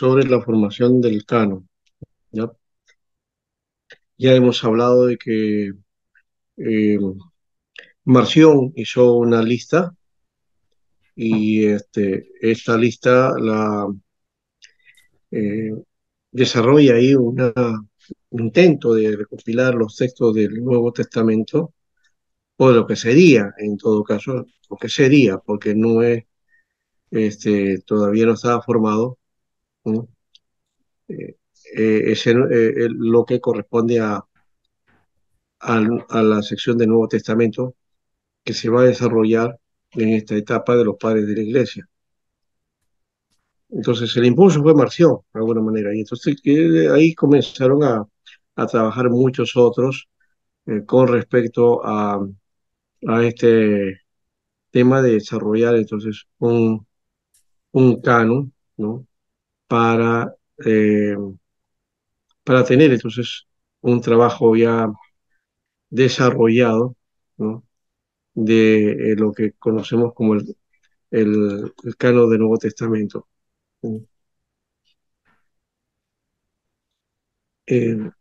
sobre la formación del canon. ¿Ya? Ya hemos hablado de que eh, Marción hizo una lista y esta lista la eh, desarrolla ahí un intento de recopilar los textos del Nuevo Testamento, o de lo que sería, en todo caso, lo que sería, porque no es, todavía no estaba formado, ¿no? Eh, lo que corresponde a la sección del Nuevo Testamento que se va a desarrollar en esta etapa de los padres de la iglesia. Entonces el impulso fue Marción, de alguna manera, y entonces ahí comenzaron a trabajar muchos otros con respecto a este tema de desarrollar entonces un canon, ¿no? Para, eh, para tener entonces un trabajo ya desarrollado, ¿no? De lo que conocemos como el canon del Nuevo Testamento. Eh,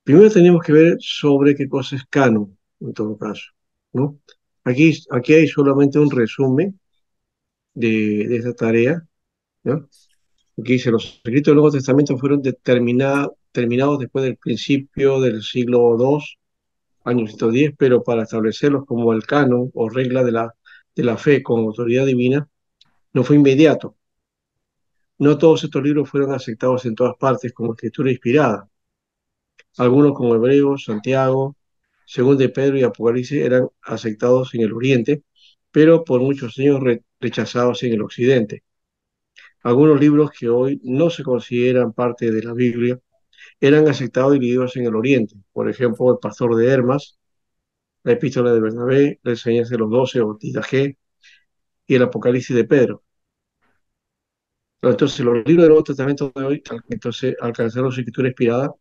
Primero tenemos que ver sobre qué cosa es canon, en todo caso, ¿no? Aquí hay solamente un resumen de esta tarea, ¿no? Aquí dice, los escritos del Nuevo Testamento fueron terminados después del principio del siglo II, año 110, pero para establecerlos como el canon o regla de la fe con autoridad divina, no fue inmediato. No todos estos libros fueron aceptados en todas partes como escritura inspirada. Algunos como Hebreos, Santiago, Según de Pedro y Apocalipsis eran aceptados en el Oriente, pero por muchos años rechazados en el Occidente. Algunos libros que hoy no se consideran parte de la Biblia eran aceptados y leídos en el Oriente. Por ejemplo, el Pastor de Hermas, la Epístola de Bernabé, la Enseñanza de los Doce o Tita G y el Apocalipsis de Pedro. Entonces, los libros del Nuevo Testamento de hoy entonces, alcanzaron su escritura inspirada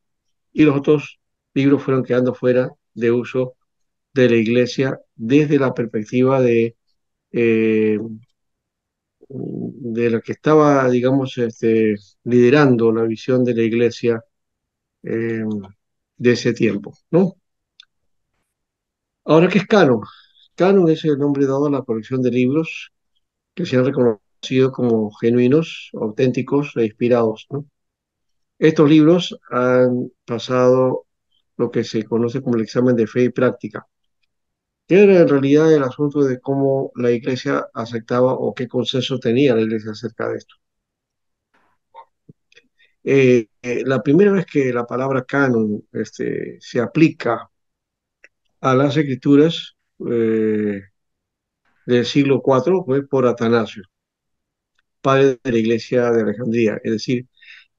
y los otros libros fueron quedando fuera de uso de la Iglesia desde la perspectiva eh, de la que estaba, digamos, liderando la visión de la Iglesia eh, de ese tiempo, ¿no? Ahora, ¿qué es canon? Canon es el nombre dado a la colección de libros que se han reconocido como genuinos, auténticos e inspirados, ¿no? Estos libros han pasado lo que se conoce como el examen de fe y práctica, que era en realidad el asunto de cómo la Iglesia aceptaba o qué consenso tenía la Iglesia acerca de esto. La primera vez que la palabra canon se aplica a las escrituras del siglo IV fue por Atanasio, padre de la Iglesia de Alejandría, es decir,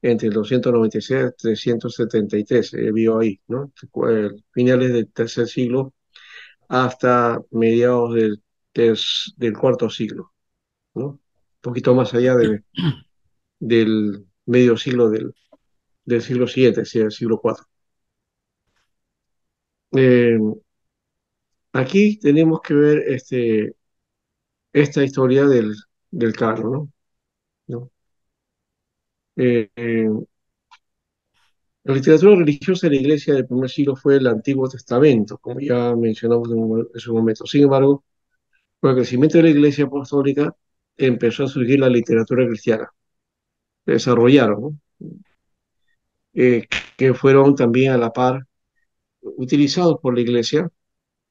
entre el 296 y 373, vio ahí, ¿no? Finales del tercer siglo hasta mediados del cuarto siglo, ¿no? Un poquito más allá del medio siglo del siglo siguiente, es decir, del siglo IV. Eh, Aquí tenemos que ver esta historia del carro, ¿no? ¿No? La literatura religiosa de la iglesia del primer siglo fue el Antiguo Testamento, como ya mencionamos en su momento. Sin embargo, con el crecimiento de la iglesia apostólica empezó a surgir la literatura cristiana. Se desarrollaron, ¿no? Eh, que fueron también a la par utilizados por la iglesia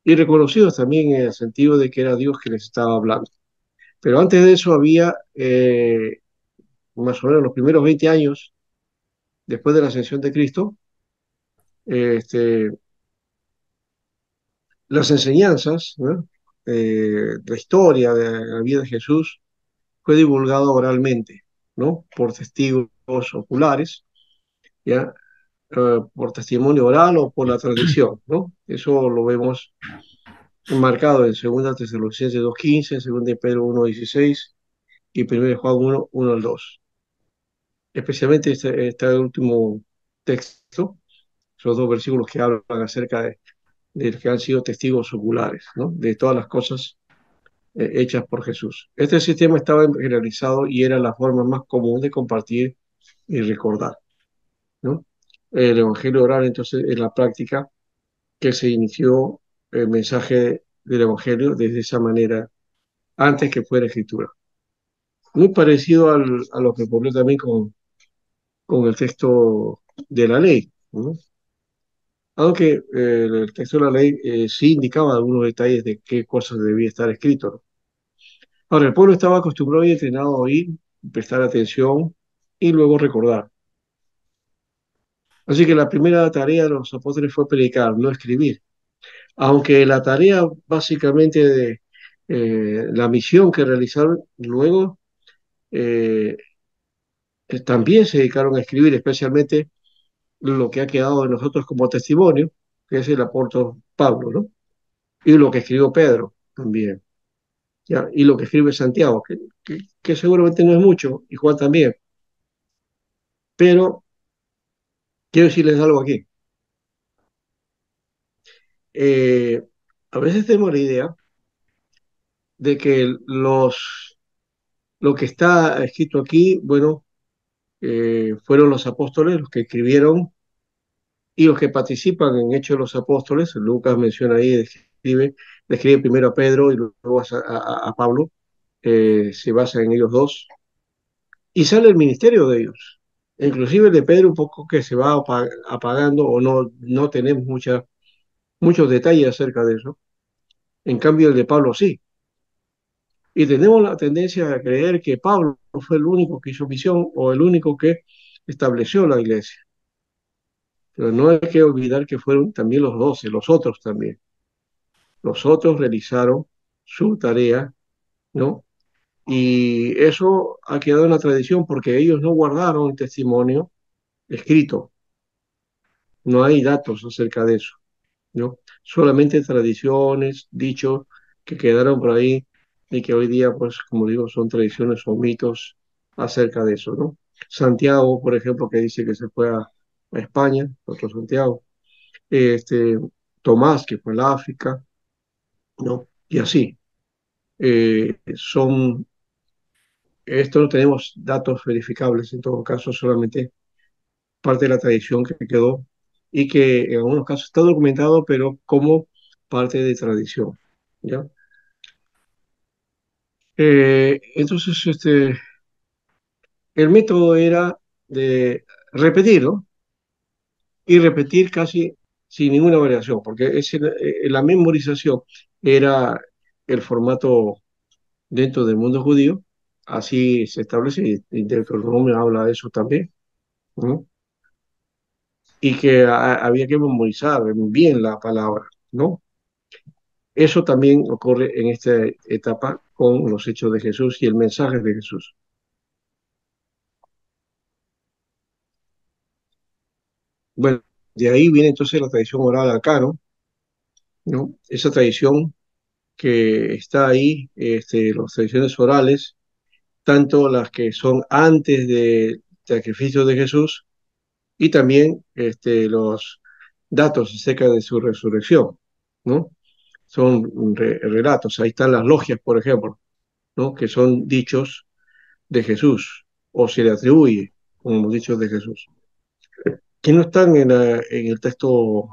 y reconocidos también en el sentido de que era Dios que les estaba hablando. Pero antes de eso había más o menos los primeros 20 años después de la ascensión de Cristo, este, las enseñanzas, ¿no? La historia de la vida de Jesús fue divulgada oralmente, ¿no? Por testigos oculares, ¿ya? Por testimonio oral o por la tradición, ¿no? Eso lo vemos enmarcado en 2 Tesalonicenses 2:15, 2 Pedro 1:16 y 1 Juan 1:1 al 2. Especialmente este último texto, esos dos versículos que hablan acerca de que han sido testigos oculares, ¿no? De todas las cosas hechas por Jesús. Este sistema estaba generalizado y era la forma más común de compartir y recordar, ¿no? El Evangelio oral, entonces, es la práctica que se inició el mensaje del Evangelio desde esa manera, antes que fuera escritura. Muy parecido a lo que ocurrió también con el texto de la ley, ¿no? Aunque el texto de la ley sí indicaba algunos detalles de qué cosas debía estar escrito, ¿no? Ahora, el pueblo estaba acostumbrado y entrenado a oír, prestar atención y luego recordar. Así que la primera tarea de los apóstoles fue predicar, no escribir. Aunque la tarea básicamente de la misión que realizaron luego eh, también se dedicaron a escribir, especialmente lo que ha quedado de nosotros como testimonio, que es el apóstol Pablo, ¿no? Y lo que escribió Pedro también, ¿ya? Y lo que escribe Santiago, que seguramente no es mucho, y Juan también, pero quiero decirles algo aquí. Eh, a veces tenemos la idea de que lo que está escrito aquí, bueno, fueron los apóstoles los que escribieron y los que participan en Hechos de los Apóstoles. Lucas menciona ahí, describe primero a Pedro y luego a Pablo, se basa en ellos dos, y sale el ministerio de ellos. Inclusive el de Pedro un poco que se va apagando o no tenemos muchos detalles acerca de eso. En cambio el de Pablo sí. Y tenemos la tendencia a creer que Pablo fue el único que hizo misión o el único que estableció la iglesia. Pero no hay que olvidar que fueron también los 12, los otros también. Los otros realizaron su tarea, ¿no? Y eso ha quedado en la tradición porque ellos no guardaron el testimonio escrito. No hay datos acerca de eso, ¿no? Solamente tradiciones, dichos que quedaron por ahí y que hoy día, pues, como digo, son tradiciones o mitos acerca de eso, ¿no? Santiago, por ejemplo, que dice que se fue a España, otro Santiago. Este, Tomás, que fue a África, ¿no? Y así. Son, esto no tenemos datos verificables, en todo caso, solamente parte de la tradición que quedó y que en algunos casos está documentado, pero como parte de tradición, ¿ya? Entonces, el método era de repetirlo y repetir casi sin ninguna variación, porque la memorización era el formato dentro del mundo judío, así se establece, y Deuteronomio habla de eso también, ¿no? Y que había que memorizar bien la palabra, ¿no? Eso también ocurre en esta etapa con los hechos de Jesús y el mensaje de Jesús. Bueno, de ahí viene entonces la tradición oral al canon, ¿no? Esa tradición que está ahí, las tradiciones orales, tanto las que son antes del sacrificio de Jesús y también los datos acerca de su resurrección, ¿no? Son relatos. Ahí están las logias, por ejemplo, ¿no? Que son dichos de Jesús, o se le atribuye como dichos de Jesús, que no están en el texto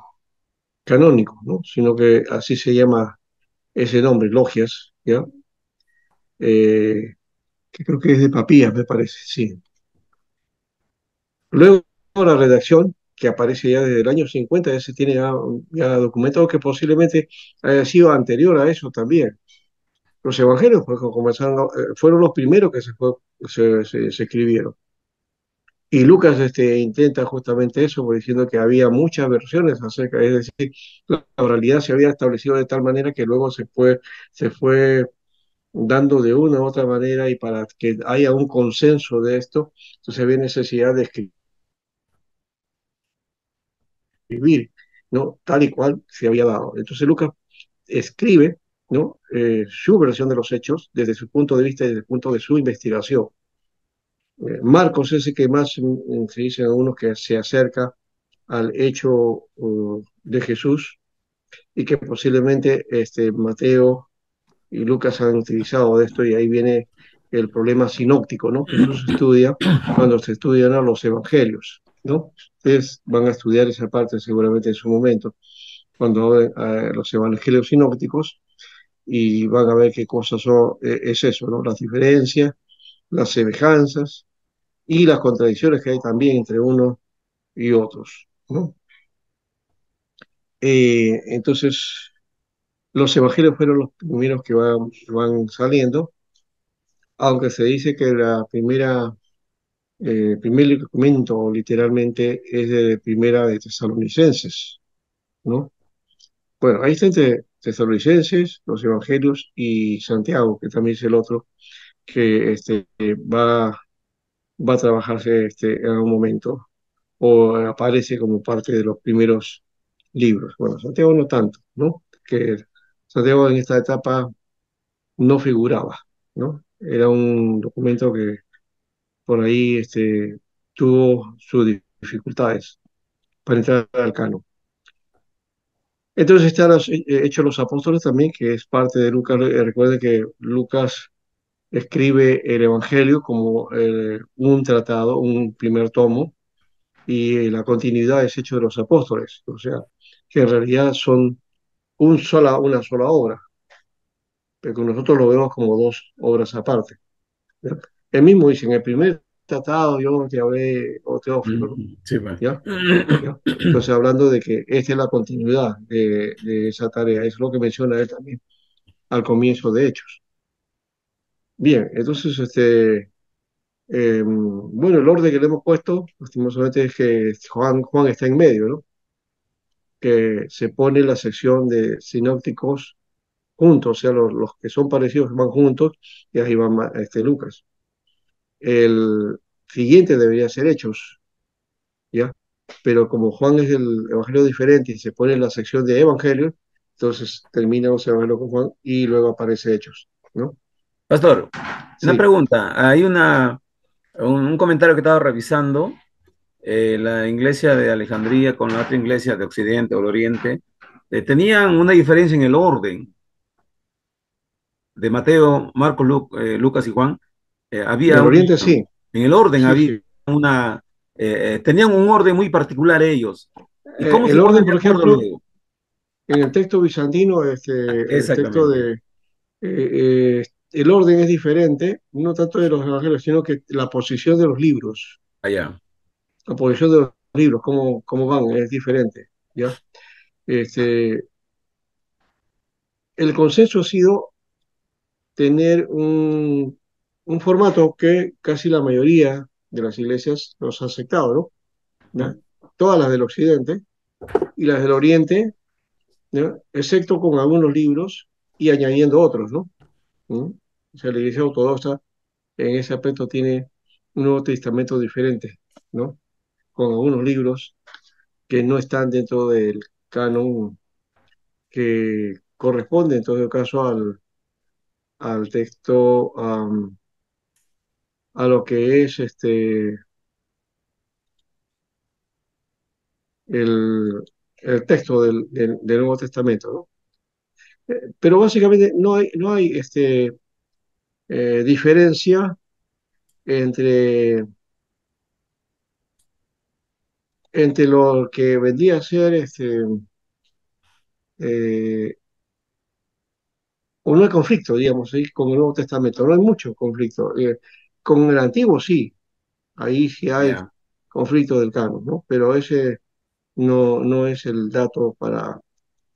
canónico, ¿no? Sino que así se llama ese nombre, logias, ¿ya? Eh, que creo que es de Papías, me parece, sí. Luego la redacción, que aparece ya desde el año 50, ya se tiene ya documentado que posiblemente haya sido anterior a eso también. Los evangelios pues, comenzaron, fueron los primeros que se escribieron. Y Lucas intenta justamente eso, pues, diciendo que había muchas versiones acerca, es decir, la oralidad se había establecido de tal manera que luego se fue dando de una u otra manera y para que haya un consenso de esto, entonces había necesidad de escribir, ¿no? Tal y cual se había dado. Entonces Lucas escribe, ¿no? Su versión de los hechos desde su punto de vista y desde el punto de su investigación. Marcos es el que más se dice a uno que se acerca al hecho de Jesús y que posiblemente Mateo y Lucas han utilizado de esto y ahí viene el problema sinóptico, ¿no? Que eso se estudia cuando se estudian a los evangelios, ¿no? Ustedes van a estudiar esa parte seguramente en su momento, cuando ven los evangelios sinópticos y van a ver qué cosas son, es eso, ¿no? Las diferencias, las semejanzas y las contradicciones que hay también entre unos y otros, ¿no? Entonces, los evangelios fueron los primeros que van saliendo, aunque se dice que primer documento literalmente es de Primera de Tesalonicenses, ¿no? Bueno, ahí está entre Tesalonicenses, los Evangelios y Santiago, que también es el otro que va a trabajarse en algún momento o aparece como parte de los primeros libros. Bueno, Santiago no tanto, ¿no? Que Santiago en esta etapa no figuraba, ¿no? Era un documento que por ahí tuvo sus dificultades para entrar al canon. Entonces están los Hechos de los Apóstoles también, que es parte de Lucas. Recuerde que Lucas escribe el Evangelio como un tratado, un primer tomo, y la continuidad es Hechos de los Apóstoles, o sea, que en realidad son una sola obra, pero nosotros lo vemos como dos obras aparte, ¿ya? El mismo dice, en el primer tratado yo te hablé, o Teófilo, ¿no? Sí, pues. ¿Ya? ¿Ya? Entonces, hablando de que esta es la continuidad de esa tarea, es lo que menciona él también al comienzo de Hechos. Bien, entonces, bueno, el orden que le hemos puesto, lastimosamente, es que Juan está en medio, ¿no? Que se pone la sección de sinópticos juntos, o sea, los que son parecidos van juntos, y ahí va Lucas. El siguiente debería ser Hechos, ¿ya? Pero como Juan es el evangelio diferente y se pone en la sección de Evangelio, entonces termina el evangelio con Juan y luego aparece Hechos, ¿no? Pastor, una Sí, pregunta. Hay un comentario que estaba revisando. La iglesia de Alejandría con la otra iglesia de Occidente o del Oriente tenían una diferencia en el orden de Mateo, Marcos, Lucas y Juan. Había del Oriente sí, en el orden sí, había sí. una, tenían un orden muy particular ellos. ¿Y cómo se El ponen orden, de por acuerdo ejemplo, luego? en el texto bizantino, el texto Exactamente. el orden es diferente, no tanto de los evangelios, sino que la posición de los libros, Allá. la posición de los libros, cómo van, es diferente, ¿ya? Este, el consenso ha sido tener un formato que casi la mayoría de las iglesias los ha aceptado, ¿no? ¿Ya? Todas las del occidente y las del oriente, ¿ya? Excepto con algunos libros y añadiendo otros, ¿no? ¿Mm? O sea, la iglesia ortodoxa en ese aspecto tiene un Nuevo Testamento diferente, ¿no? Con algunos libros que no están dentro del canon que corresponde en todo caso al texto, a lo que es el, el texto del Nuevo Testamento, ¿no? Pero básicamente no hay diferencia entre, entre lo que vendría a ser eh, o no hay conflicto, digamos, ¿sí? Con el Nuevo Testamento, no hay mucho conflicto. Con el Antiguo sí, ahí sí hay Ya. conflicto del canon, ¿no? Pero ese no es el dato para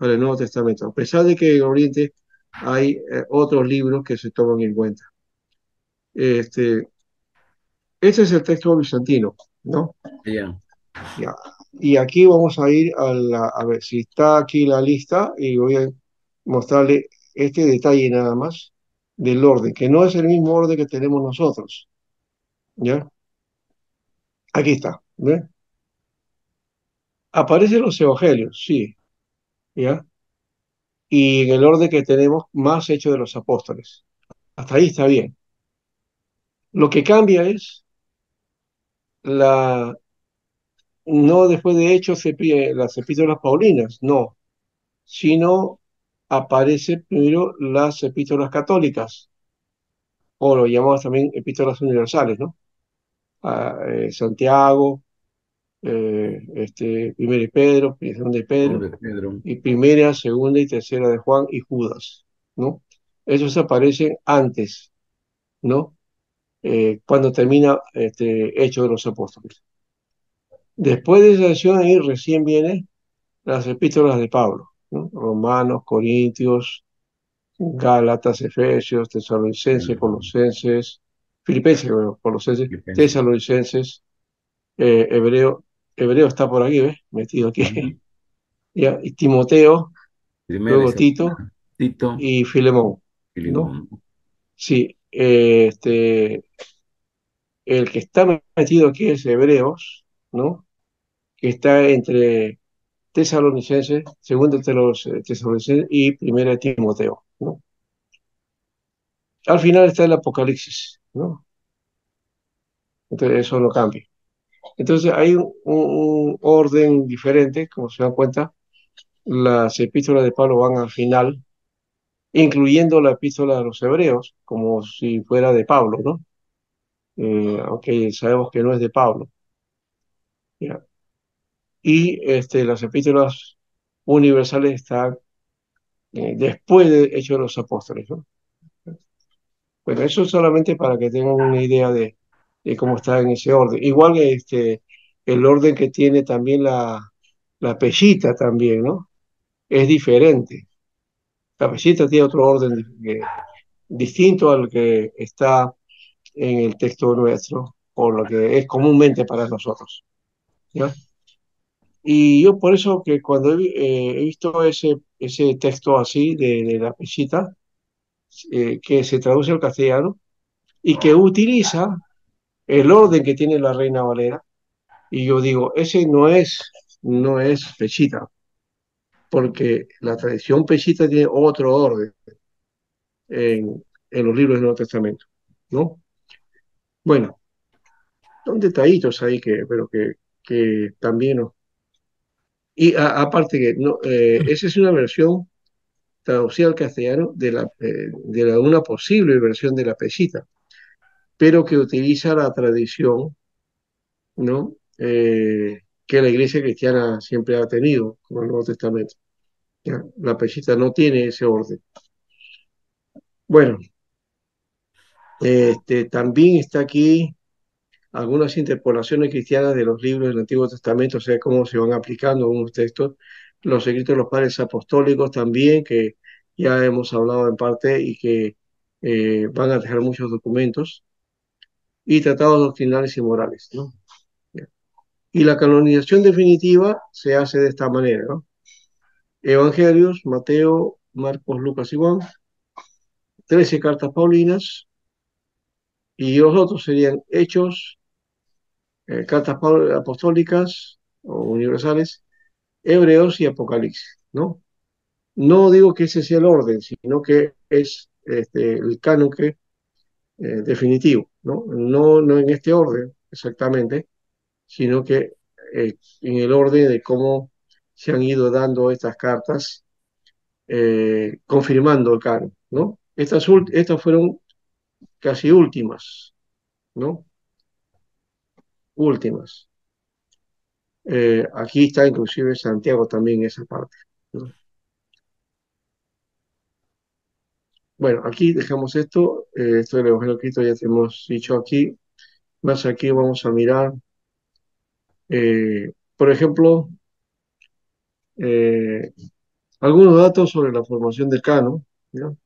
el Nuevo Testamento, a pesar de que en Oriente hay otros libros que se toman en cuenta. Este, Este es el texto bizantino, ¿no? Ya. Ya. Y aquí vamos a ir a ver si está aquí la lista y voy a mostrarle este detalle nada más del orden, que no es el mismo orden que tenemos nosotros, ¿ya? Aquí está, ¿ve? Aparecen los evangelios, sí, ¿ya? Y en el orden que tenemos más hecho de los apóstoles. Hasta ahí está bien. Lo que cambia es la, no después de Hechos las epístolas paulinas, no, sino aparece primero las epístolas católicas, o lo llamamos también epístolas universales, ¿no? Santiago, primera y Pedro, segunda y Pedro, Hombre, Pedro. y primera, segunda y tercera de Juan y Judas, ¿no? Esos aparecen antes, ¿no? Cuando termina Hechos de los Apóstoles. Después de esa acción ahí recién vienen las epístolas de Pablo, ¿no? Romanos, Corintios, Gálatas, Efesios, Tesalonicenses, Colosenses, Filipenses, bueno, Colosenses, Filipenses. Tesalonicenses, Hebreo, Hebreo está por aquí, ¿ves? Metido aquí, Ujú. ya, y Timoteo, Primera y luego Tito segunda. Tito, y Filemón, ¿no? Filimón. Sí, el que está metido aquí es Hebreos, ¿no? Que está entre Tesalonicenses, segundo de los Tesalonicenses y primera de Timoteo, ¿no? Al final está el Apocalipsis, ¿no? Entonces eso no cambia. Entonces hay un orden diferente, como se dan cuenta, las epístolas de Pablo van al final, incluyendo la epístola de los Hebreos, como si fuera de Pablo, ¿no? Aunque sabemos que no es de Pablo, ¿ya? Y las epístolas universales están después de Hechos de los Apóstoles, ¿no? Bueno, eso es solamente para que tengan una idea de cómo está en ese orden. Igual que el orden que tiene también la Peshita también, ¿no? Es diferente. La Peshita tiene otro orden distinto al que está en el texto nuestro, o lo que es comúnmente para nosotros, ¿ya? Y yo por eso que cuando he visto ese texto así de la Peshita, que se traduce al castellano y que utiliza el orden que tiene la Reina Valera, y yo digo, ese no es pechita, porque la tradición pechita tiene otro orden en los libros del Nuevo Testamento, ¿no? Bueno, son detallitos ahí pero que también, ¿no? Y aparte que no, esa es una versión traducida al castellano una posible versión de la pechita, pero que utiliza la tradición, ¿no? Que la iglesia cristiana siempre ha tenido, como el Nuevo Testamento. ¿Ya? La pesita no tiene ese orden. Bueno, también está aquí algunas interpolaciones cristianas de los libros del Antiguo Testamento, o sea, cómo se van aplicando algunos textos. Los escritos de los padres apostólicos también, que ya hemos hablado en parte y que van a dejar muchos documentos. Y tratados doctrinales y morales, ¿no? Ya. Y la canonización definitiva se hace de esta manera, ¿no? Evangelios, Mateo, Marcos, Lucas y Juan, 13 cartas paulinas, y los otros serían Hechos, cartas apostólicas o universales, Hebreos y Apocalipsis, ¿no? No digo que ese sea el orden, sino que es el canon definitivo, ¿no? No en este orden exactamente, sino que en el orden de cómo se han ido dando estas cartas, confirmando el canon, ¿no? Estas fueron casi últimas, ¿no? Últimas. Aquí está inclusive Santiago también en esa parte, ¿no? Bueno, aquí dejamos esto del Evangelio de Cristo ya te hemos dicho aquí, más aquí vamos a mirar, por ejemplo, eh, algunos datos sobre la formación del canon, ¿no?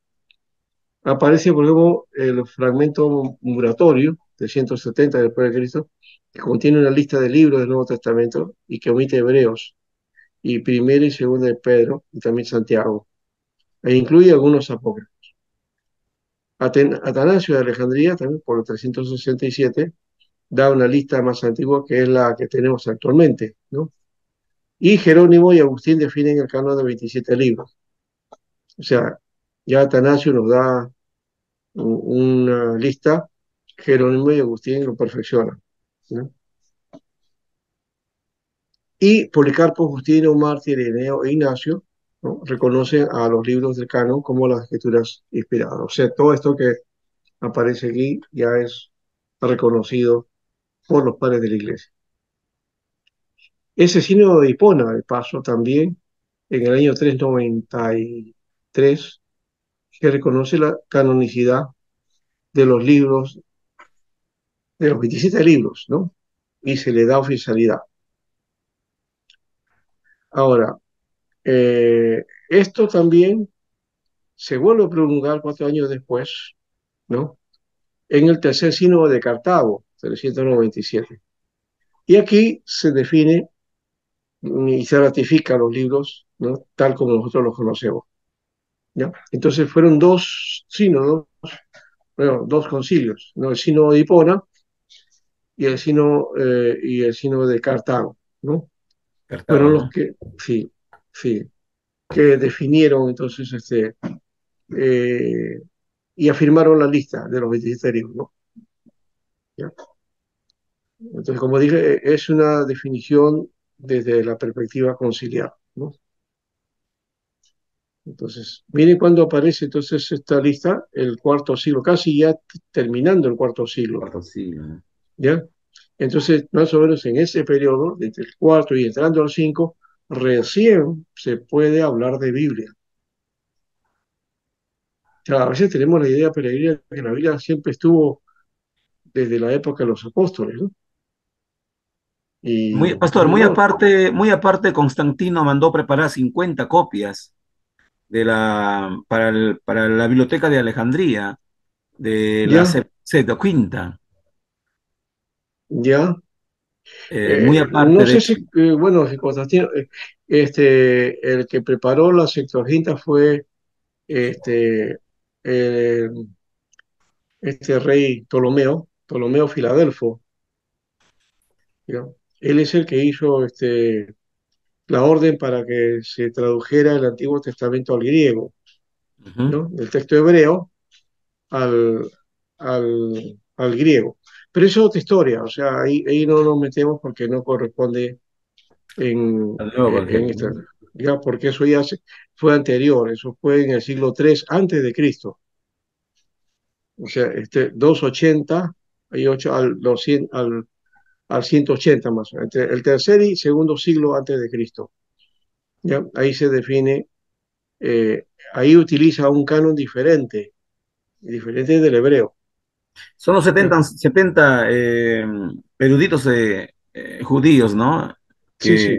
Aparece, por ejemplo, el fragmento muratorio de 170 después de Cristo, que contiene una lista de libros del Nuevo Testamento y que omite Hebreos y primera y segunda de Pedro y también Santiago, e incluye algunos apócrifos. Atanasio de Alejandría, también por el 367, da una lista más antigua que es la que tenemos actualmente, ¿no? Y Jerónimo y Agustín definen el canon de 27 libros. O sea, ya Atanasio nos da una lista, Jerónimo y Agustín lo perfeccionan, ¿no? Y Policarpo, Justino, Mártir, Ireneo e Ignacio ¿no? Reconocen a los libros del canon como las escrituras inspiradas. O sea, todo esto que aparece aquí ya es reconocido por los padres de la Iglesia. Ese sínodo de Hipona, de paso, también en el año 393, que reconoce la canonicidad de los libros, de los 27 libros, ¿no? Y se le da oficialidad. Ahora, esto también se vuelve a prolongar 4 años después, ¿no? En el tercer sínodo de Cartago, 397. Y aquí se define y se ratifican los libros, ¿no? Tal como nosotros los conocemos, ¿ya? Entonces fueron dos sínodos, bueno, dos concilios, ¿no? El sínodo de Hipona y el sínodo de Cartago, ¿no? Cartago, Fueron los ¿no? que, sí, sí, que definieron entonces eh, y afirmaron la lista de los 27 libros, ¿no? ¿Ya? Entonces, como dije, es una definición desde la perspectiva conciliar, ¿no? Entonces, miren cuando aparece entonces esta lista, el cuarto siglo, casi ya terminando el cuarto siglo, Cuarto siglo, ¿no? ¿ya? Entonces, más o menos en ese periodo, entre el cuarto y entrando al cinco, recién se puede hablar de Biblia. O sea, a veces tenemos la idea peregrina que la Biblia siempre estuvo desde la época de los apóstoles, ¿no? Pastor, Y no, muy aparte, Constantino mandó preparar 50 copias para la biblioteca de Alejandría, de la ya, Septuaginta. ya. Muy aparte No de sé eso. si, bueno, si Constantino, el que preparó la Septuaginta fue este, eh, este rey Ptolomeo Filadelfo, ¿ya? Él es el que hizo la orden para que se tradujera el Antiguo Testamento al griego, Ujú. ¿no? Del texto hebreo al, al griego. Pero eso es otra historia, o sea, ahí no nos metemos porque no corresponde Al nuevo en evangelio, esta, ¿no? ya, porque eso ya fue anterior, eso fue en el siglo III antes de Cristo. O sea, 280 y 8 al 180 más o menos, entre el tercer y segundo siglo antes de Cristo. ¿Ya? Ahí se define, ahí utiliza un canon diferente, diferente del hebreo. Son los ¿Ya? 70 eruditos judíos, ¿no? Sí, Que sí,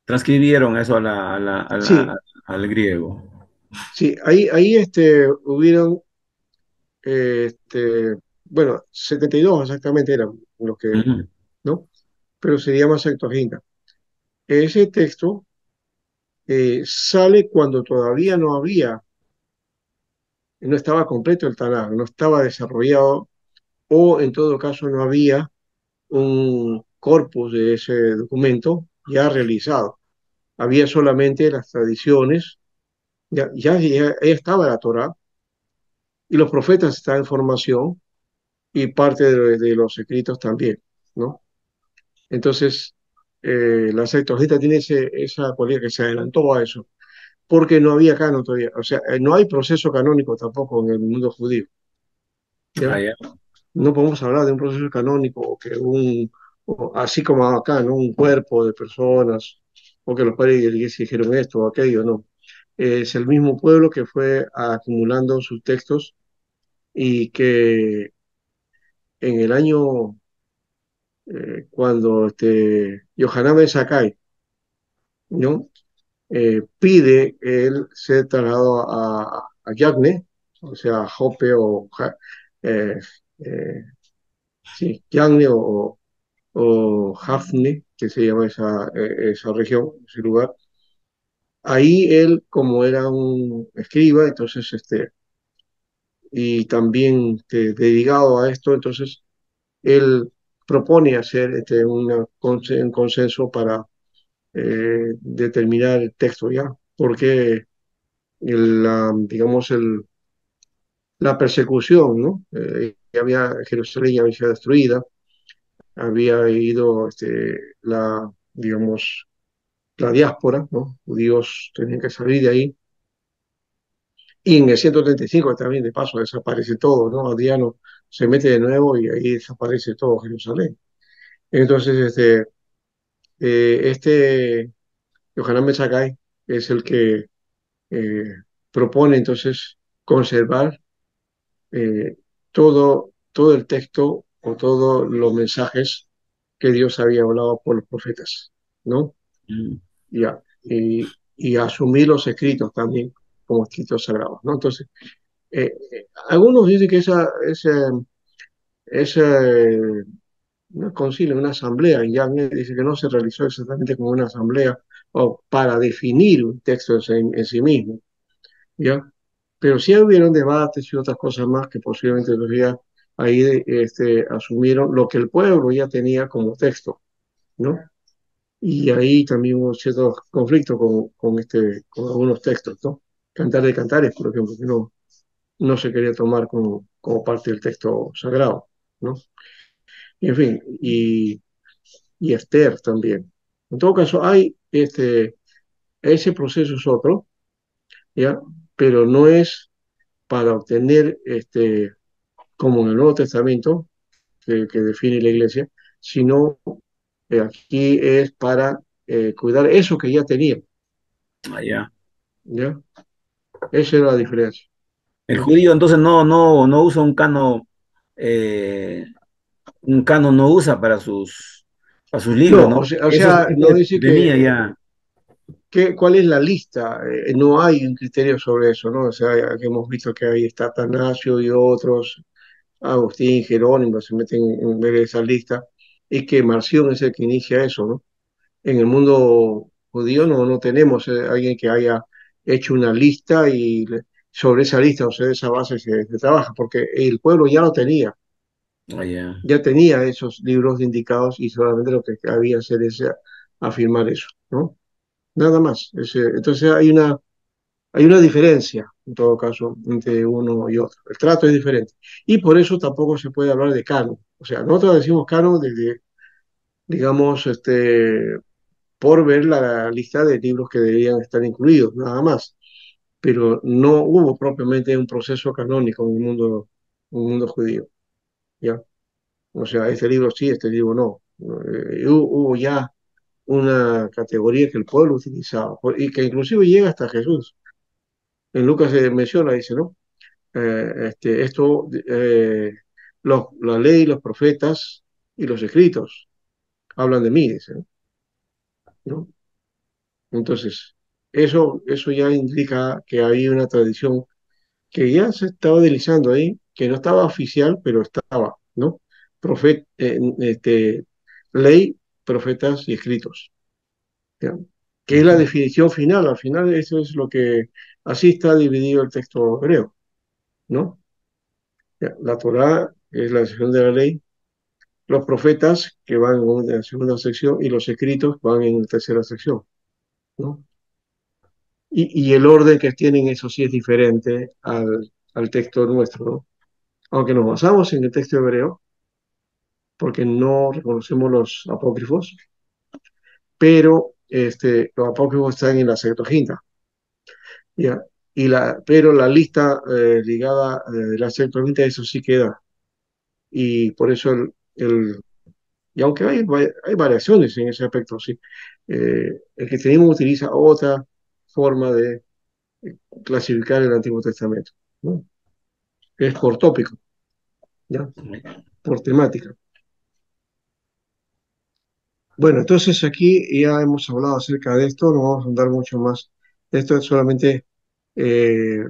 transcribieron eso sí, al griego. sí, ahí hubieron, bueno, 72 exactamente eran los que, Ujú. ¿no? Pero se llama Septuaginta. Ese texto sale cuando todavía no estaba completo el Tanakh, no estaba desarrollado o en todo caso no había un corpus de ese documento ya realizado. Había solamente las tradiciones, ya estaba la Torá y los profetas estaban en formación y parte de los escritos también, ¿no? Entonces, la Septuaginta tiene esa cualidad que se adelantó a eso, porque no había canon todavía. O sea, no hay proceso canónico tampoco en el mundo judío, Ah, ¿ya? ya. No podemos hablar de un proceso canónico o que así como acá, ¿no? Un cuerpo de personas o que los padres de la iglesia dijeron esto o aquello, no. Es el mismo pueblo que fue acumulando sus textos y que en el año cuando Yohanan Ben Zakkai, ¿no? Pide él ser trasladado a Yavne, o sea, Jope eh, eh, sí, Yavne o Hafne, que se llama esa región, ese lugar. Ahí él, como era un escriba, entonces, y también dedicado a esto, entonces, él propone hacer un consenso para determinar el texto ya, porque digamos, la persecución, ¿no? Jerusalén ya había sido destruida, había ido, digamos, la diáspora, ¿no? Judíos tenían que salir de ahí. Y en el 135 también, de paso, desaparece todo, ¿no? Adriano se mete de nuevo y ahí desaparece todo Jerusalén. Entonces, este Yohanan Ben Zakkai es el que eh, propone entonces conservar todo el texto o todos los mensajes que Dios había hablado por los profetas, ¿no? Mm. Ya, y asumir los escritos también como escritos sagrados, ¿no? Entonces, algunos dicen que ese un concilio, una asamblea, y ya dice que no se realizó exactamente como una asamblea o para definir un texto en sí mismo, ¿ya? Pero sí hubieron debates y otras cosas más que posiblemente los ya ahí asumieron lo que el pueblo ya tenía como texto, ¿no? Y ahí también hubo ciertos conflictos con algunos textos, ¿no? Cantar de Cantares, por ejemplo, que no se quería tomar como parte del texto sagrado, ¿no? Y en fin, y Esther también. En todo caso, ese proceso es otro, ¿ya? Pero no es para obtener, como en el Nuevo Testamento, que define la iglesia, sino aquí es para cuidar eso que ya tenía, Allá. ¿ya? Esa era la diferencia, El ¿no? judío entonces no usa un canon no usa para sus libros, No, ¿no? o Eso, sea, eso no dice venía ya. cuál es la lista. No hay un criterio sobre eso, ¿no? O sea, que hemos visto que ahí está Atanasio y otros, Agustín, Jerónimo, se meten en ver esa lista, y que Marción es el que inicia eso, ¿no? En el mundo judío no tenemos alguien que haya hecho una lista y sobre esa lista o sobre esa base se trabaja, porque el pueblo Allá. ya tenía esos libros indicados y solamente lo que había hacer es afirmar eso, ¿no? Nada más. Entonces hay una diferencia, en todo caso, entre uno y otro. El trato es diferente. Y por eso tampoco se puede hablar de canon. O sea, nosotros decimos canon desde, digamos, por ver la lista de libros que deberían estar incluidos, nada más. Pero no hubo propiamente un proceso canónico en el mundo judío, ¿ya? O sea, este libro sí, este libro no. Hubo ya una categoría que el pueblo utilizaba y que inclusive llega hasta Jesús. En Lucas se menciona, dice, ¿no? Esto, la ley, los profetas y los escritos hablan de mí, dice, ¿no? Entonces, eso ya indica que había una tradición que ya se estaba utilizando ahí, que no estaba oficial, pero estaba, ¿no? Ley, profetas y escritos, ¿ya? Que es la Ujú. definición final. Al final, eso es así está dividido el texto hebreo, ¿no? Ya, la Torá es la sección de la ley, los profetas que van en la segunda sección y los escritos van en la tercera sección, ¿no? Y el orden que tienen, eso sí es diferente al texto nuestro, ¿no? Aunque nos basamos en el texto hebreo, porque no reconocemos los apócrifos, pero los apócrifos están en la Septuaginta, ¿ya? Pero la lista ligada de la Septuaginta, eso sí queda. Y por eso y aunque hay variaciones en ese aspecto, sí, el cristianismo utiliza otra forma de clasificar el Antiguo Testamento, ¿no? Es por tópico, ¿ya? Por temática. Bueno, entonces aquí ya hemos hablado acerca de esto, no vamos a andar mucho más de esto, es solamente eh,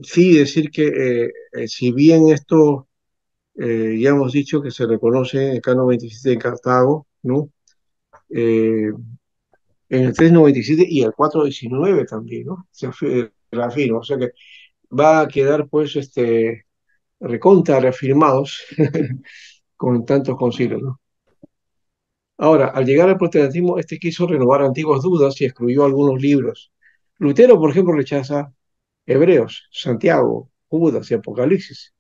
sí decir que si bien esto ya hemos dicho que se reconoce en el Canon 27 de Cartago, ¿no? Eh, en el 397 y el 419 también, ¿no? Reafirma, o sea que va a quedar pues recontra reafirmados con tantos concilios, ¿no? Ahora, al llegar al protestantismo, este quiso renovar antiguas dudas y excluyó algunos libros. Lutero, por ejemplo, rechaza Hebreos, Santiago, Judas y Apocalipsis,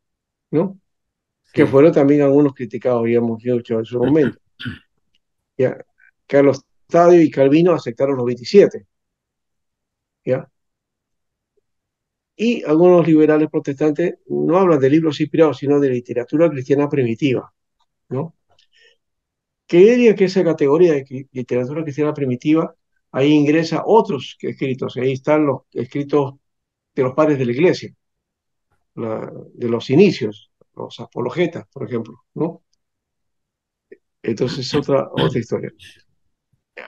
¿no? Que Sí. fueron también algunos criticados, habíamos dicho en su momento. Ya, Carlos Estadio y Calvino aceptaron los 27, ¿ya? Y algunos liberales protestantes no hablan de libros inspirados, sino de literatura cristiana primitiva, ¿no? Que diría que esa categoría de literatura cristiana primitiva, ahí ingresa otros escritos, ahí están los escritos de los padres de la iglesia, de los inicios, los apologetas, por ejemplo, ¿no? Entonces es otra historia.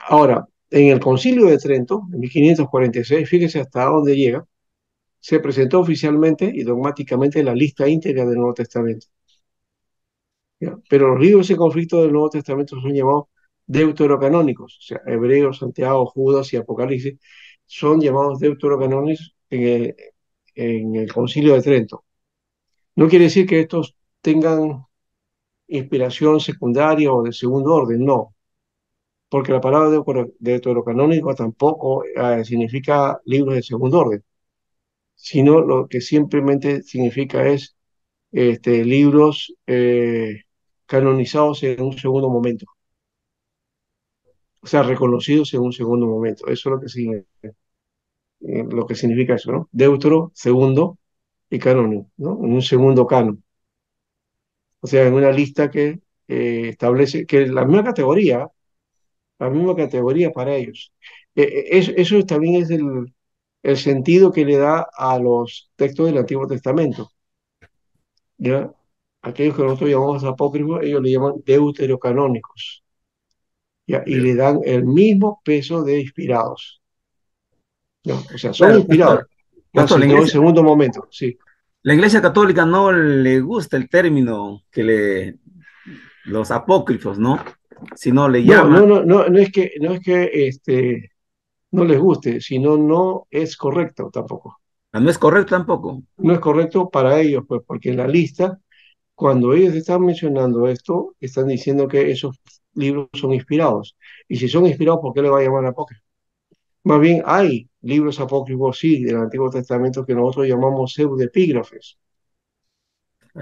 Ahora, en el Concilio de Trento, en 1546, fíjese hasta dónde llega, se presentó oficialmente y dogmáticamente la lista íntegra del Nuevo Testamento. ¿Ya? Pero los libros en conflicto del Nuevo Testamento son llamados deuterocanónicos, o sea, Hebreos, Santiago, Judas y Apocalipsis son llamados deuterocanónicos en el Concilio de Trento. No quiere decir que estos tengan inspiración secundaria o de segundo orden, no, porque la palabra deuterocanónico tampoco significa libros de segundo orden, sino lo que simplemente significa es libros canonizados en un segundo momento, o sea, reconocidos en un segundo momento. Eso es lo que significa eso, ¿no? Deutero, segundo, y canónico, ¿no? En un segundo canon. O sea, en una lista que establece que la misma categoría para ellos. Eso también es el sentido que le da a los textos del Antiguo Testamento. ¿Ya? Aquellos que nosotros llamamos apócrifos, ellos le llaman deuterocanónicos. ¿Ya? Y le dan el mismo peso de inspirados. ¿Ya? O sea, son Claro, inspirados, pastor, sino en segundo momento, sí. la Iglesia Católica no le gusta el término los apócrifos, ¿no? Sino le No, llama, no, no, no, no es que no les guste, sino no es correcto tampoco. no es correcto tampoco. No es correcto para ellos, pues, porque en la lista, cuando ellos están mencionando esto, están diciendo que esos libros son inspirados. Y si son inspirados, ¿por qué le va a llamar apócrifos? Más bien hay libros apócrifos, sí, del Antiguo Testamento que nosotros llamamos pseudoepígrafes,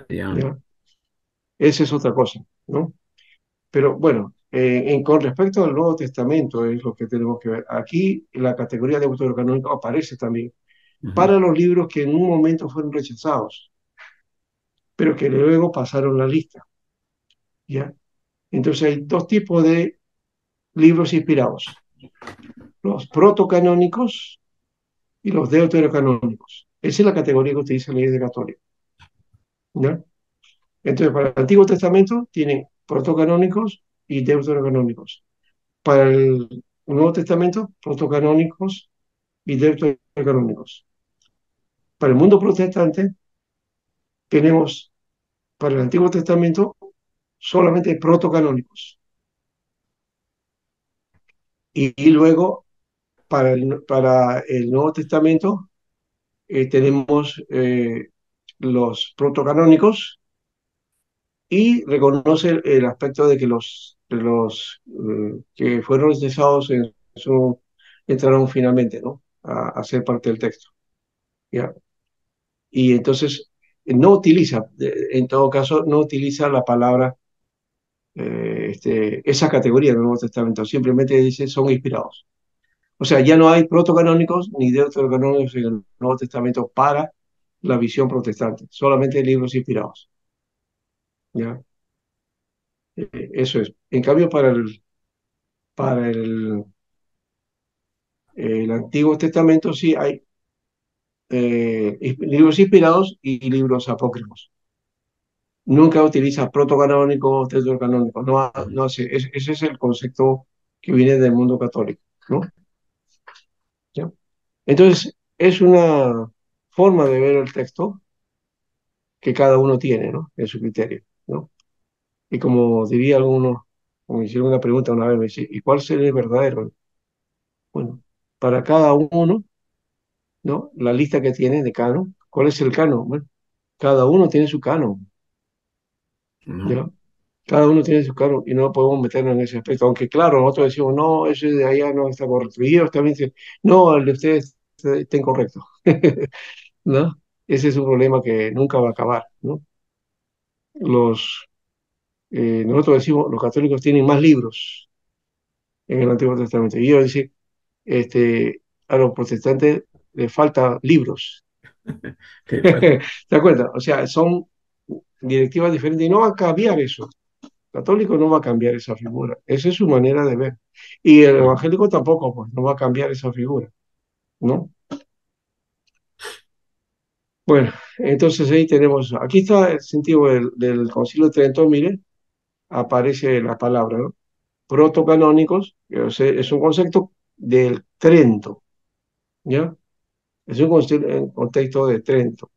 Ya. ¿ya? Esa es otra cosa, ¿no? Pero bueno, con respecto al Nuevo Testamento es lo que tenemos que ver. Aquí la categoría de deuterocanónico aparece también Ujú. para los libros que en un momento fueron rechazados, pero que luego pasaron la lista, ¿ya? Entonces hay dos tipos de libros inspirados, los protocanónicos y los deuterocanónicos. Esa es la categoría que utiliza la Iglesia Católica, ¿ya? Entonces, para el Antiguo Testamento tiene protocanónicos y deuterocanónicos. Para el Nuevo Testamento, protocanónicos y deuterocanónicos. Para el mundo protestante, tenemos para el Antiguo Testamento solamente protocanónicos. Y luego, para el Nuevo Testamento, tenemos los protocanónicos y reconoce el aspecto de que los que fueron rechazados entraron finalmente, ¿no? A ser parte del texto. ¿Ya? Y entonces no utiliza, en todo caso, no utiliza la palabra, esa categoría del Nuevo Testamento, simplemente dice son inspirados. O sea, ya no hay protocanónicos ni deuterocanónicos en el Nuevo Testamento para la visión protestante, solamente libros inspirados. ¿Ya? Eso es. En cambio, para el Antiguo Testamento sí hay libros inspirados y libros apócrifos. Nunca utiliza protocanónicos, deuterocanónicos. No, no hace, ese es el concepto que viene del mundo católico, ¿no? ¿Ya? Entonces, es una forma de ver el texto que cada uno tiene, ¿no? En su criterio, ¿no? Y como diría alguno, como me hicieron una pregunta una vez, me dice, ¿y cuál sería el verdadero? Bueno, para cada uno, ¿no? La lista que tiene de canon, ¿cuál es el canon? Bueno, cada uno tiene su canon, ¿No? ¿ya? Cada uno tiene su canon y no podemos meternos en ese aspecto. Aunque claro, nosotros decimos, no, ese de allá no está correcto. Y ellos también dicen, no, el de ustedes está incorrecto, ¿no? Ese es un problema que nunca va a acabar, ¿no? Nosotros decimos, los católicos tienen más libros, en el Antiguo Testamento. Y yo decía, a los protestantes les falta libros. Sí, pues. ¿Te das cuenta? O sea, son directivas diferentes y no va a cambiar eso. El católico no va a cambiar esa figura. Esa es su manera de ver. Y el Ujú. evangélico tampoco, pues, no va a cambiar esa figura, ¿no? Bueno, entonces ahí tenemos, aquí está el sentido del Concilio de Trento, mire, aparece la palabra, ¿no? Protocanónicos, o sea, es un concepto del Trento, ¿ya? Es un contexto de Trento,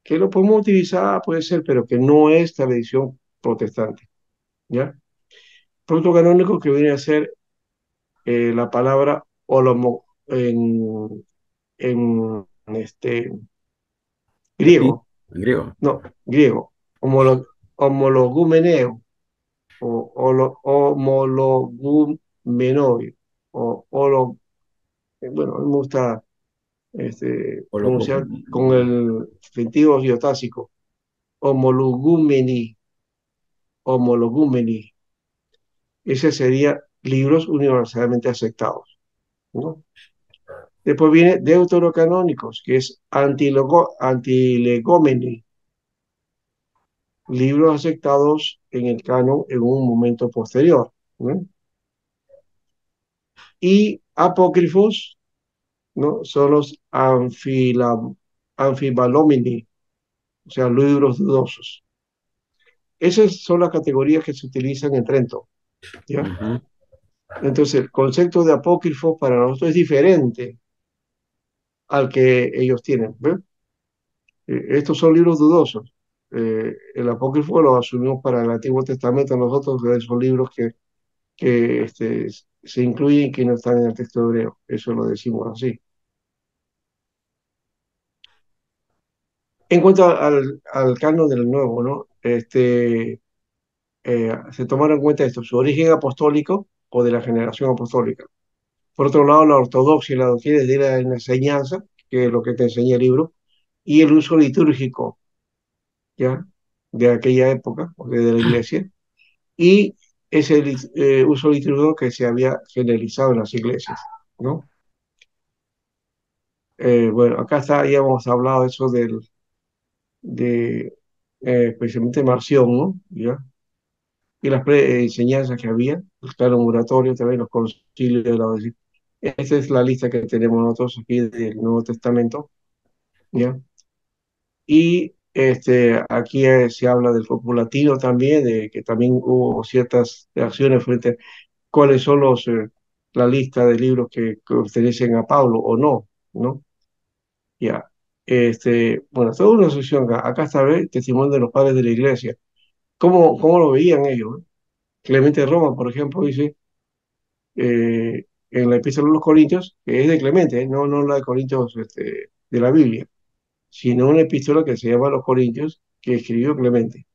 que lo podemos utilizar, puede ser, pero que no es tradición protestante, ¿ya? Protocanónico que viene a ser la palabra holomo en Latín, griego, en griego. no, griego, homologumeneo, o homologumenoi, bueno, me gusta O lo, pronunciar con el sentido iotásico, homologumeni, homologumeni. Ese sería libros universalmente aceptados, ¿no? Después viene deuterocanónicos, que es antilegomeni, libros aceptados en el canon en un momento posterior, ¿no? Y apócrifos, ¿no? Son los anfibalomini, o sea, libros dudosos. Esas son las categorías que se utilizan en Trento, ¿ya? Ujú. Entonces, el concepto de apócrifo para nosotros es diferente al que ellos tienen, ¿ves? Estos son libros dudosos. El apócrifo lo asumimos para el Antiguo Testamento, nosotros son libros que se incluyen y que no están en el texto hebreo. Eso lo decimos así. En cuanto al canon del Nuevo, ¿no? Se tomaron en cuenta esto, su origen apostólico o de la generación apostólica. Por otro lado, la ortodoxia y la doctrina de la enseñanza, que es lo que te enseña el libro, y el uso litúrgico, ¿ya? De aquella época, de la iglesia, y ese uso litúrgico que se había generalizado en las iglesias, ¿no? Bueno, acá está, ya hemos hablado de eso de especialmente Marción, ¿no? ¿Ya? Y las enseñanzas que había, el canon oratorio, también los concilios de la Odisea. Esta es la lista que tenemos nosotros aquí del Nuevo Testamento, ¿ya? Y aquí se habla del populatino también, de que también hubo ciertas reacciones frente a cuáles son la lista de libros que pertenecen a Pablo o no, ¿no? Ya. Bueno, toda una sección acá. Acá está el testimonio de los padres de la iglesia. ¿Cómo lo veían ellos? Clemente de Roma, por ejemplo, dice en la Epístola de los Corintios, que es de Clemente, no la de Corintios de la Biblia, sino una epístola que se llama Los Corintios, que escribió Clemente.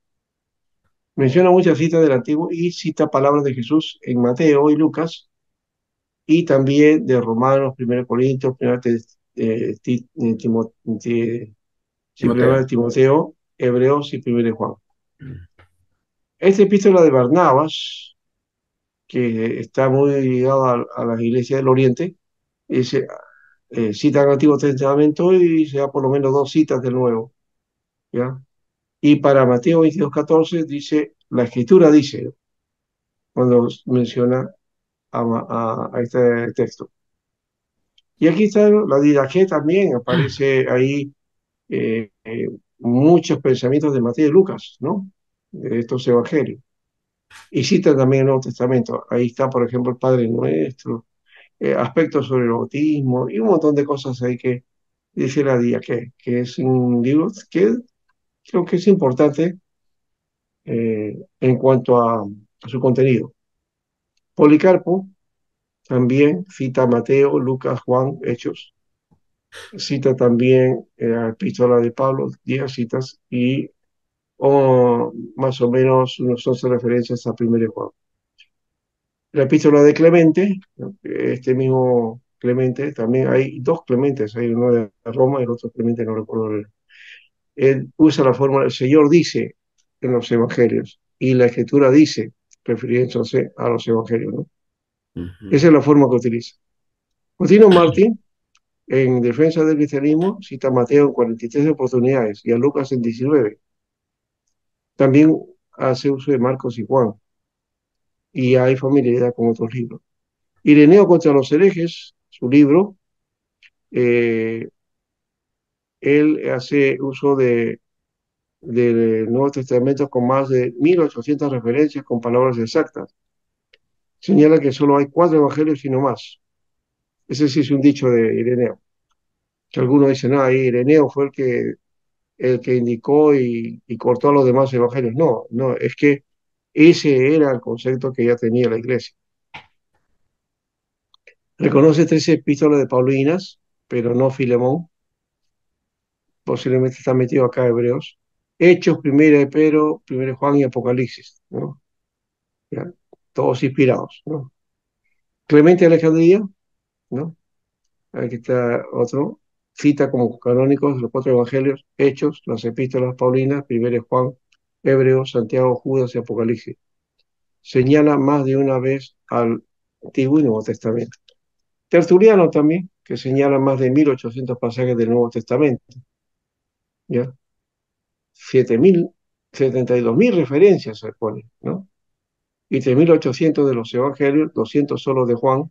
Menciona muchas citas del Antiguo y cita palabras de Jesús en Mateo y Lucas, y también de Romanos, 1 Corintios, 1 Timoteo. Timoteo, Hebreos y 1 Juan. Esta epístola de Barnabas, que está muy ligado a las iglesias del Oriente, dice, cita el Antiguo Testamento y se da por lo menos dos citas del Nuevo, ¿ya? Y para Mateo 22:14 dice, la Escritura dice, cuando menciona a este texto. Y aquí está la Didaqué también, aparece ahí muchos pensamientos de Mateo y Lucas, ¿no? De estos evangelios. Y cita también el Nuevo Testamento. Ahí está, por ejemplo, el Padre Nuestro, aspectos sobre el bautismo y un montón de cosas ahí que dice la Didaqué, que es un libro que creo que es importante en cuanto a su contenido. Policarpo también cita a Mateo, Lucas, Juan, Hechos. Cita también la epístola de Pablo, 10 citas, y más o menos unos 11 referencias a 1 Juan. La epístola de Clemente, ¿no? Este mismo Clemente, también hay dos Clementes, hay uno de Roma y el otro Clemente, no recuerdo. Él usa la fórmula, el Señor dice en los evangelios, y la Escritura dice, refiriéndose a los evangelios, ¿no? Ujú. Esa es la forma que utiliza. Justino Martín, en defensa del cristianismo, cita a Mateo en 43 oportunidades y a Lucas en 19. También hace uso de Marcos y Juan, y hay familiaridad con otros libros. Ireneo contra los herejes, su libro, eh, él hace uso del Nuevo Testamento con más de 1800 referencias con palabras exactas. Señala que solo hay 4 evangelios y no más. Ese sí es un dicho de Ireneo. Que algunos dicen, ah, Ireneo fue el que indicó y cortó a los demás evangelios. No, no, es que ese era el concepto que ya tenía la iglesia. Reconoce 13 epístolas de Paulinas, pero no Filemón. Posiblemente está metido acá Hebreos. Hechos, primera de Pedro, primero de Juan y Apocalipsis, ¿no? ¿Ya? Todos inspirados, ¿no? Clemente de Alejandría, ¿no? Aquí está otro. Cita como canónicos los 4 evangelios, Hechos, las epístolas Paulinas, primero de Juan, Hebreos, Santiago, Judas y Apocalipsis. Señala más de una vez al Antiguo y Nuevo Testamento. Tertuliano también, que señala más de 1800 pasajes del Nuevo Testamento, ¿ya? 7000, 72.000 referencias se pone, ¿no? Y 3800 de los evangelios, 200 solo de Juan,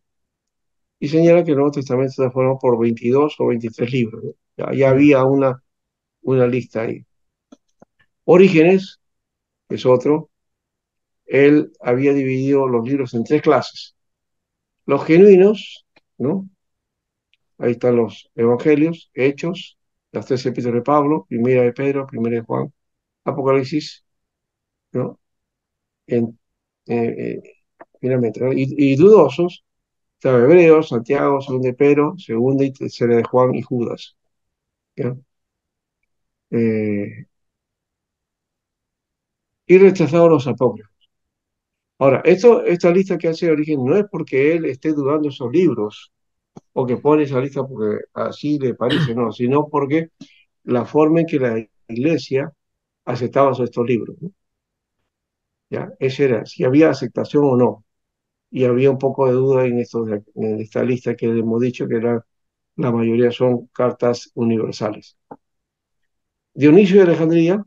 y señala que el Nuevo Testamento está formado por 22 o 23 libros, ¿no? Ya Mm. había una lista ahí. Orígenes, que es otro, él había dividido los libros en 3 clases. Los genuinos, ¿no? Ahí están los evangelios, Hechos, las 3 epístolas de Pablo, primera de Pedro, primera de Juan, Apocalipsis, ¿no? En, eh, eh, finalmente, ¿no? Y dudosos, están Hebreos, Santiago, segunda de Pedro, segunda y tercera de Juan y Judas, ¿ya? Eh, y rechazados los apócrifos. Ahora, esta lista que hace Origen no es porque él esté dudando de esos libros o que pone esa lista porque así le parece, no, sino porque la forma en que la iglesia aceptaba estos libros, ¿no? ¿Ya? Ese era, si había aceptación o no. Y había un poco de duda en esta lista que hemos dicho que la mayoría son cartas universales. Dionisio de Alejandría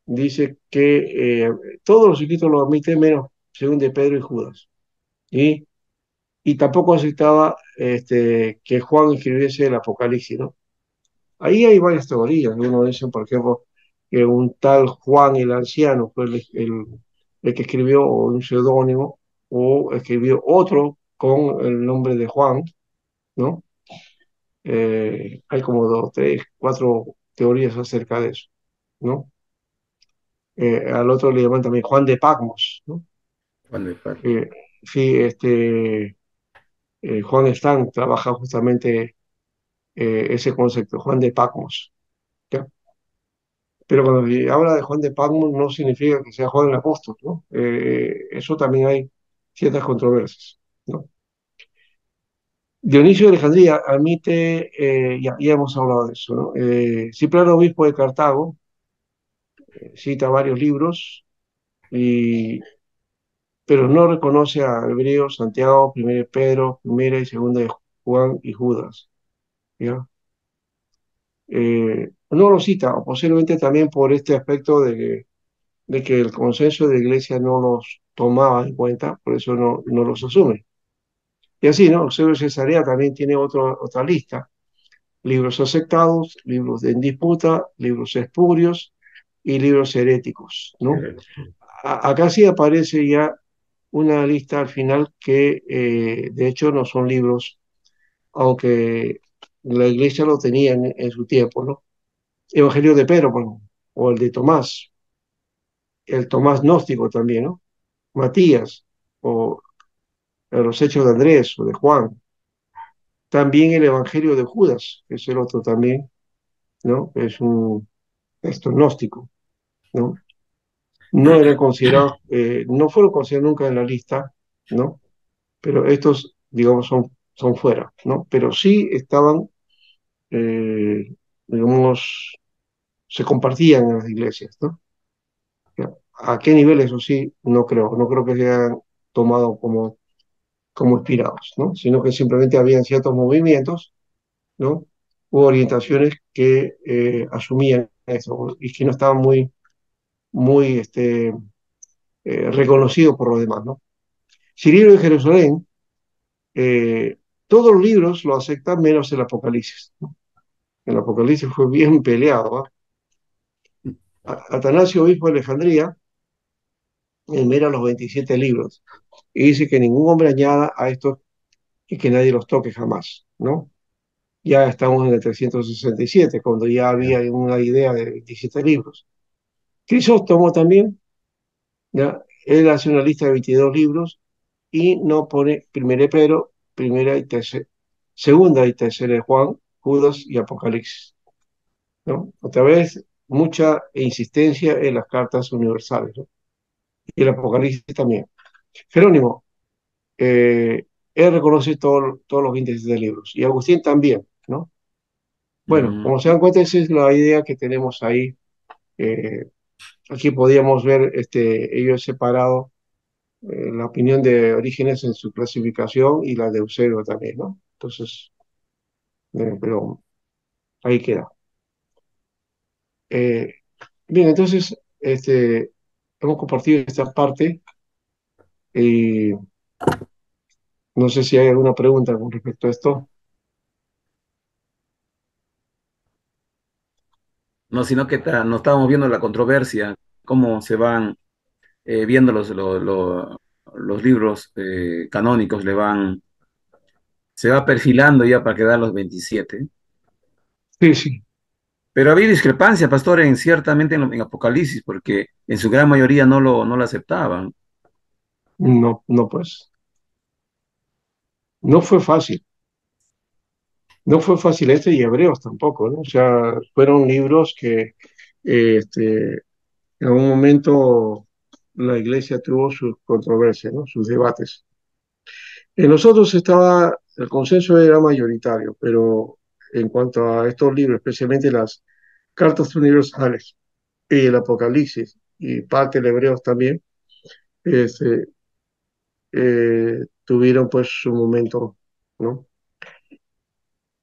dice que todos los escritos lo admiten menos según de Pedro y Judas. Y, y tampoco aceptaba que Juan escribiese el Apocalipsis, ¿no? Ahí hay varias teorías. Uno dice, por ejemplo, que un tal Juan el Anciano fue el que escribió un seudónimo o escribió otro con el nombre de Juan, ¿no? Hay como 2, 3, 4 teorías acerca de eso, ¿no? Al otro le llaman también Juan de Patmos, ¿no? Juan de Paz. Eh, sí, Juan Stan trabaja justamente ese concepto, Juan de Patmos, ¿ya? Pero cuando se habla de Juan de Patmos no significa que sea Juan el apóstol, ¿no? Eso también hay ciertas controversias, ¿no? Dionisio de Alejandría admite, ya hemos hablado de eso, ¿no? Cipriano, obispo de Cartago, cita varios libros, y, pero no reconoce a Hebreos, Santiago, primera de Pedro, primera y segunda de Juan y Judas, ¿ya? No lo cita, o posiblemente también por este aspecto de que el consenso de la iglesia no los tomaba en cuenta, por eso no los asume. Y así, ¿no? Eusebio de Cesarea también tiene otra lista: libros aceptados, libros en disputa, libros espurios y libros heréticos, ¿no? Acá sí aparece ya una lista al final que de hecho no son libros, aunque la iglesia lo tenía en su tiempo, ¿no? Evangelio de Pedro, bueno, o el de Tomás, el Tomás gnóstico también, ¿no? Matías, o los Hechos de Andrés o de Juan. También el Evangelio de Judas, que es el otro también, ¿no? Es un texto gnóstico, ¿no? No eran considerados, no fueron considerados nunca en la lista, ¿no? Pero estos, digamos, son fuera, ¿no? Pero sí estaban, digamos, se compartían en las iglesias, ¿no? ¿A qué nivel? Eso sí, no creo que se hayan tomado como como inspirados, ¿no? Sino que simplemente habían ciertos movimientos, ¿no? U orientaciones que asumían eso y que no estaban muy reconocidos por los demás, ¿no? Cirio de Jerusalén, todos los libros lo aceptan menos el Apocalipsis, ¿no? El Apocalipsis fue bien peleado, ¿ah? Atanasio, obispo de Alejandría, enumera los 27 libros y dice que ningún hombre añada a estos y que nadie los toque jamás, ¿no? Ya estamos en el 367, cuando ya había Ya. una idea de 27 libros. Crisóstomo también, ¿ya? Él hace una lista de 22 libros y no pone primera de Pedro, primera y tercera, segunda y tercera de Juan, Judas y Apocalipsis, ¿no? Otra vez, mucha insistencia en las cartas universales, ¿no? Y el Apocalipsis también. Jerónimo, eh, él reconoce todos los 27 libros, y Agustín también, ¿no? Bueno, Mm. como se dan cuenta, esa es la idea que tenemos ahí. Eh, Aquí podíamos ver ellos separados, la opinión de Orígenes en su clasificación y la de Eusebio también, ¿no? Entonces, pero ahí queda. Eh, Bien, entonces, hemos compartido esta parte y no sé si hay alguna pregunta con respecto a esto. No, sino que no estábamos viendo la controversia, cómo se van viendo los libros canónicos, se va perfilando ya para quedar los 27. Sí, sí, Pero había discrepancia, pastor, ciertamente en Apocalipsis, porque en su gran mayoría no lo aceptaban. no, no, pues, no fue fácil. No fue fácil y Hebreos tampoco, ¿no? O sea, fueron libros que en algún momento la iglesia tuvo sus controversias, ¿no? Sus debates. En nosotros el consenso era mayoritario, pero en cuanto a estos libros, especialmente las cartas universales y el Apocalipsis y parte del Hebreos también, este, tuvieron pues su momento, ¿no?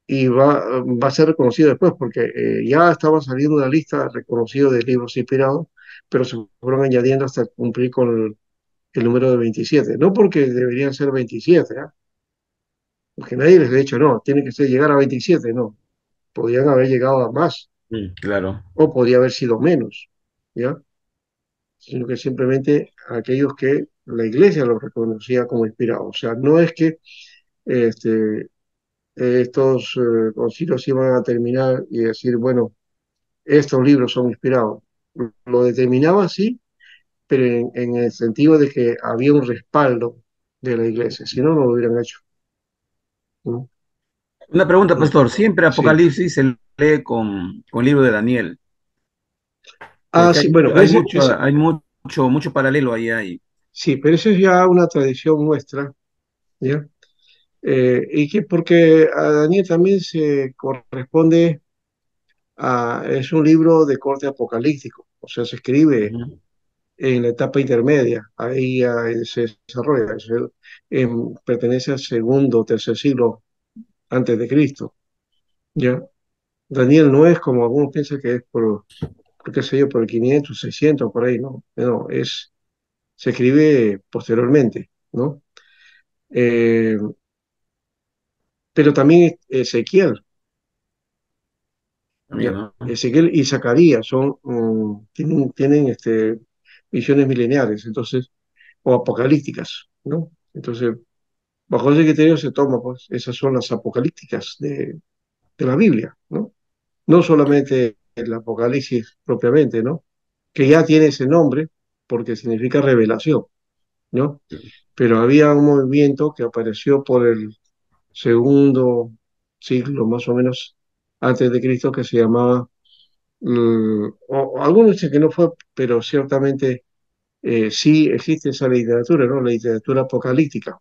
Y va a ser reconocido después, porque ya estaba saliendo una lista reconocida de libros inspirados, pero se fueron añadiendo hasta cumplir con el número de 27. No porque deberían ser 27, ¿ah? Porque nadie les ha dicho, no, tiene que ser llegar a 27, no. Podían haber llegado a más, Claro. o podía haber sido menos, ¿ya? Sino que simplemente aquellos que la iglesia los reconocía como inspirados. O sea, no es que este, estos concilios iban a terminar y decir, bueno, estos libros son inspirados. Lo determinaba sí, pero en el sentido de que había un respaldo de la iglesia, si no, no lo hubieran hecho, ¿no? Una pregunta, pastor. Siempre Sí. Apocalipsis se lee con el libro de Daniel, Ah, porque hay sí, bueno, mucho, hay mucho, hay mucho paralelo ahí. sí, pero eso es ya una tradición nuestra, ¿ya? Y que porque a Daniel también se corresponde es un libro de corte apocalíptico, o sea, se escribe Ujú. en la etapa intermedia, ahí se desarrolla, pertenece al segundo o tercer siglo antes de Cristo, ¿ya? Daniel no es como algunos piensan que es por qué sé yo, por el 500, 600, por ahí, ¿no? No, se escribe posteriormente, ¿no? Eh, pero también Ezequiel, También, ¿ya? ¿no? Ezequiel y Zacarías tienen visiones mileniales, entonces, o apocalípticas, ¿no? Entonces, bajo ese criterio se toma, pues, esas son las apocalípticas de la Biblia, ¿no? No solamente el Apocalipsis propiamente, ¿no? Que ya tiene ese nombre porque significa revelación, ¿no? Pero había un movimiento que apareció por el segundo siglo, más o menos, antes de Cristo, que se llamaba, o algunos dicen que no fue, pero ciertamente sí existe esa literatura, ¿no? La literatura apocalíptica,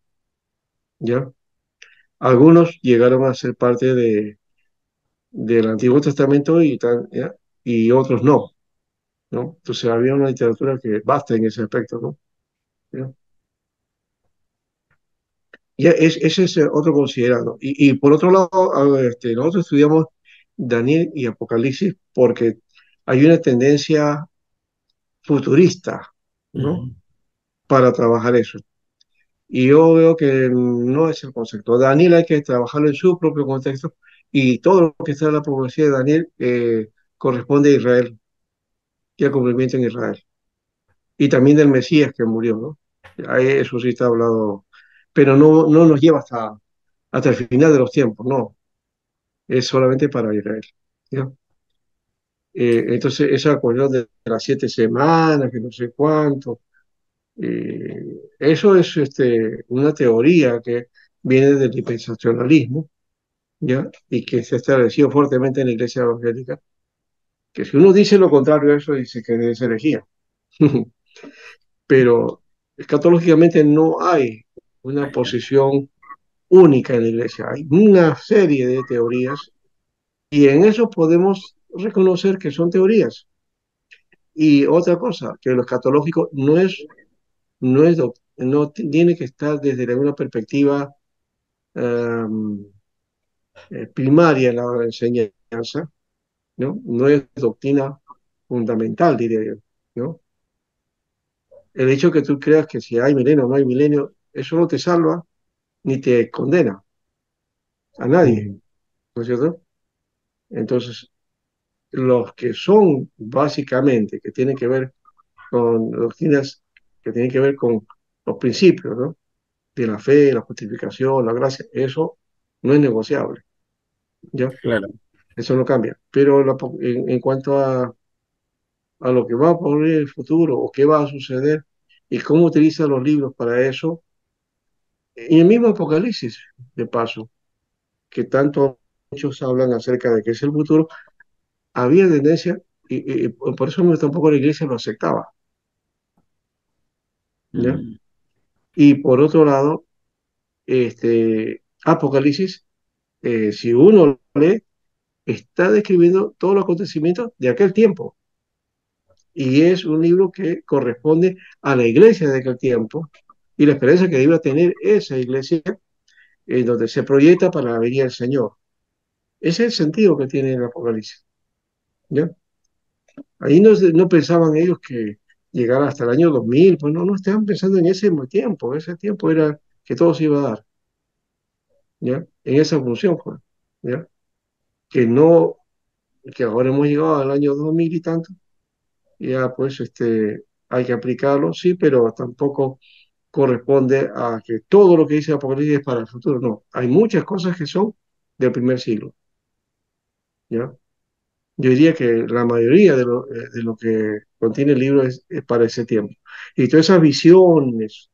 ¿ya? Algunos llegaron a ser parte del Antiguo Testamento ¿ya? Y otros no, ¿no? Entonces había una literatura que basta en ese aspecto, ¿no? ¿Ya? Ya ese es otro considerado. Y por otro lado, nosotros estudiamos Daniel y Apocalipsis porque hay una tendencia futurista, ¿no? Ujú. Para trabajar eso. Y yo veo que no es el concepto. Daniel hay que trabajarlo en su propio contexto y todo lo que está en la profecía de Daniel corresponde a Israel y al cumplimiento en Israel. Y también del Mesías que murió, ¿no? Ahí eso sí está hablado, pero no nos lleva hasta el final de los tiempos, no, es solamente para Israel. ¿Ya? Entonces, esa cuestión de las 7 semanas, que no sé cuánto, eso es una teoría que viene del dispensacionalismo, ¿ya? Y que se ha establecido fuertemente en la iglesia evangélica, que si uno dice lo contrario a eso, dice que es herejía. Pero escatológicamente no hay una posición única en la iglesia, hay una serie de teorías y en eso podemos reconocer que son teorías. Y otra cosa, que lo escatológico no tiene que estar desde una perspectiva um, primaria en la enseñanza, ¿no? No es doctrina fundamental, diría yo, ¿no? El hecho que tú creas que si hay milenio o no hay milenio, eso no te salva ni te condena a nadie, Mm. ¿no es cierto? Entonces, los que son básicamente, que tienen que ver con doctrinas que tienen que ver con los principios, ¿no? De la fe, la justificación, la gracia, eso no es negociable, ¿ya? Claro, Eso no cambia. Pero en cuanto a lo que va a ocurrir en el futuro o qué va a suceder y cómo utiliza los libros para eso, y el mismo Apocalipsis, de paso, que tanto muchos hablan acerca de que es el futuro, había tendencia, y por eso tampoco la iglesia lo aceptaba, ¿ya? mm, Y por otro lado, Apocalipsis, si uno lo lee, está describiendo todos los acontecimientos de aquel tiempo. Y es un libro que corresponde a la iglesia de aquel tiempo y la esperanza que debe tener esa iglesia en donde se proyecta para la venida del Señor. Ese es el sentido que tiene el Apocalipsis. ¿Ya? Ahí no pensaban ellos que llegara hasta el año 2000, pues no estaban pensando en ese tiempo era que todo se iba a dar, ¿ya? En esa función, pues, ¿ya? Que no, que ahora hemos llegado al año 2000 y tanto, ya pues hay que aplicarlo, sí, pero tampoco corresponde a que todo lo que dice Apocalipsis es para el futuro, no, hay muchas cosas que son del primer siglo, ¿ya? Yo diría que la mayoría de lo que contiene el libro es para ese tiempo. Y todas esas visiones,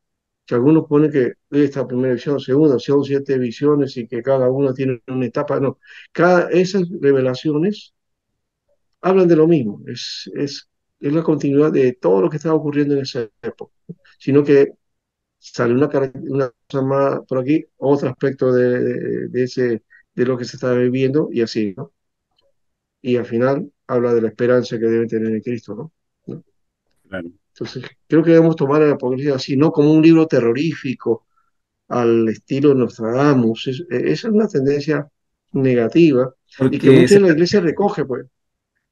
que algunos ponen que esta primera visión, segunda, son 7 visiones y que cada una tiene una etapa, no, esas revelaciones hablan de lo mismo, es la continuidad de todo lo que estaba ocurriendo en esa época, sino que sale una cosa más por aquí, otro aspecto de lo que se está viviendo y así, ¿no? Y al final habla de la esperanza que deben tener en Cristo, ¿no? ¿No? claro. Entonces, creo que debemos tomar el Apocalipsis así, no como un libro terrorífico al estilo Nostradamus. Esa es una tendencia negativa y que Porque, mucha de la iglesia recoge, pues.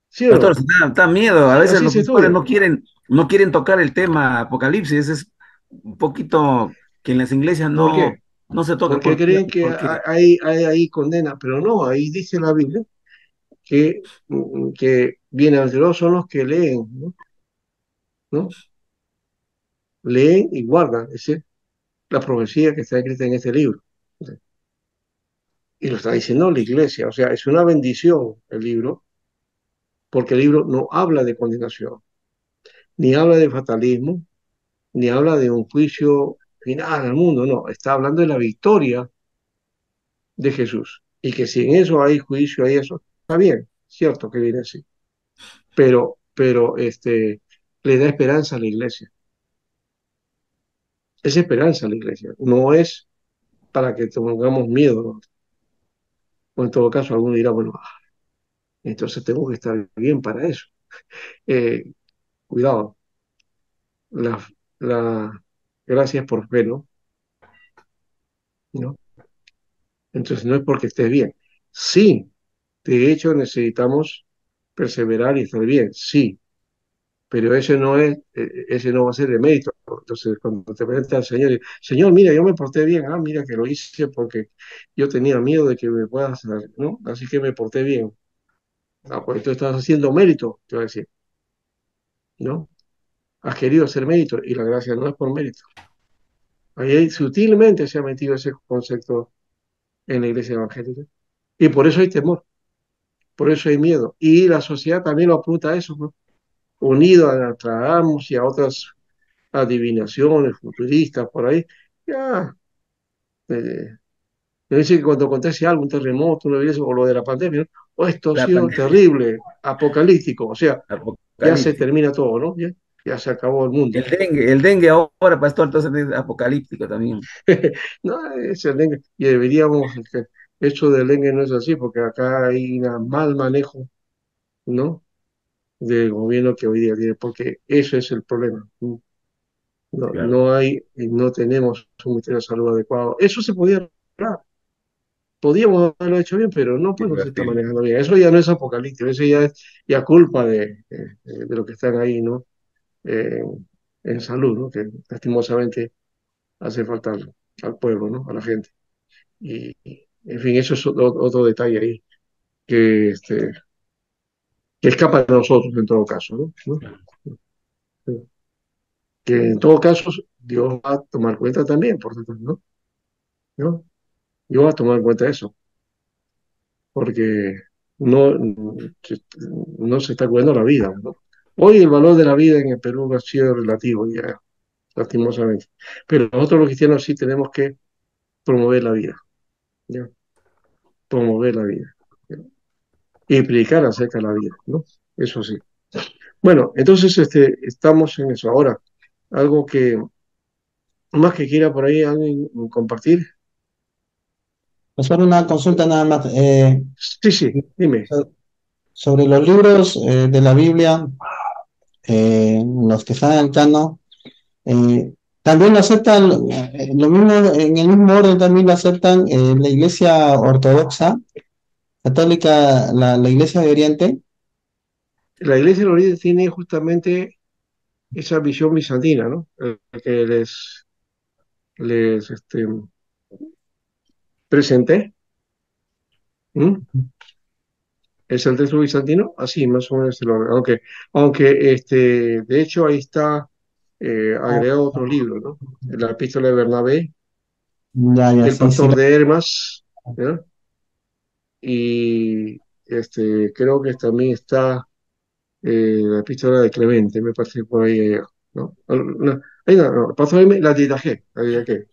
¿Sí o pastor, no? da miedo. A Sí, veces así los se pastores estudia. no quieren tocar el tema Apocalipsis. Es un poquito que en las iglesias ¿Por no, qué? no se toca. Porque ¿Por qué? creen que Porque, hay ahí condena, pero no, ahí dice la Biblia que bienaventurados son los que leen, ¿no? ¿No? Leen y guardan la profecía que está escrita en este libro. Y lo está diciendo la iglesia, o sea, es una bendición el libro, porque el libro no habla de condenación, ni habla de fatalismo, ni habla de un juicio final al mundo, no, está hablando de la victoria de Jesús. Y que si en eso hay juicio, hay eso, está bien, cierto que viene así, pero le da esperanza a la iglesia. Es esperanza a la iglesia, no es para que tengamos miedo, ¿no? O en todo caso, alguno dirá, bueno, entonces tengo que estar bien para eso. Eh, Cuidado, la, la gracia es por fe, ¿no? ¿no? Entonces no es porque estés bien. Sí, de hecho necesitamos perseverar y estar bien, sí, pero ese no va a ser el mérito. Entonces, cuando te presentas al Señor, y, Señor, mira, yo me porté bien, mira que lo hice porque yo tenía miedo de que me puedas, ¿no? Así que me porté bien. Pues tú estás haciendo mérito, te voy a decir, ¿no? Has querido hacer mérito y la gracia no es por mérito. Ahí sutilmente se ha metido ese concepto en la iglesia evangélica. Y por eso hay temor, por eso hay miedo. Y la sociedad también lo apunta a eso, ¿no? Unido a Nostradamus y a otras adivinaciones futuristas por ahí. Ya, me dice que cuando acontece algo, un terremoto, una vez, o lo de la pandemia, ¿no? Oh, esto ha La sido pandemia terrible, apocalíptico, o sea, ya se apocalíptica. termina todo, ¿no? Ya se acabó el mundo. El dengue ahora, pastor, entonces es apocalíptico también. No, es el dengue. Y deberíamos, esto del dengue no es así, porque acá hay un mal manejo, ¿no? Del gobierno que hoy día tiene, porque eso es el problema. No, Claro, no hay, no tenemos un ministerio de salud adecuado. Eso se podía arreglar. Podíamos haberlo hecho bien, pero no, sí, pues no se está sí, manejando bien. Eso ya no es apocalíptico, eso ya es ya culpa de los que están ahí, ¿no? Eh, en salud, ¿no? Que lastimosamente hace falta al pueblo, ¿no? A la gente. En fin, eso es otro detalle ahí que escapa de nosotros en todo caso, ¿no? Que en todo caso Dios va a tomar cuenta también, por supuesto, ¿no? ¿No? Dios va a tomar en cuenta eso, porque no, no se está cuidando la vida, ¿no? Hoy el valor de la vida en el Perú ha sido relativo, ya, lastimosamente. Pero nosotros los cristianos sí tenemos que promover la vida, ¿ya? Promover la vida, ¿ya? Y predicar acerca de la vida, ¿no? Eso sí. Bueno, entonces estamos en eso. Ahora, algo que más que quiera por ahí alguien compartir. Pues para una consulta nada más. Sí, sí, dime. So- Sobre los libros de la Biblia, los que están en el canon, también lo aceptan, lo mismo, en el mismo orden también lo aceptan la Iglesia Ortodoxa, Católica, la Iglesia de Oriente. La Iglesia de Oriente tiene justamente esa visión bizantina, ¿no? Que les presenté. ¿Mm? Es el texto bizantino, así más o menos el orden. Aunque de hecho ahí está agregado otro libro, ¿no? La epístola de Bernabé, Ya, ya, el sí, sí. pastor de Hermas, ¿ya? Y creo que también está la epístola de Clemente, me parece por ahí, ¿no? No, ahí no, el pastor de Hermas, la didaqué,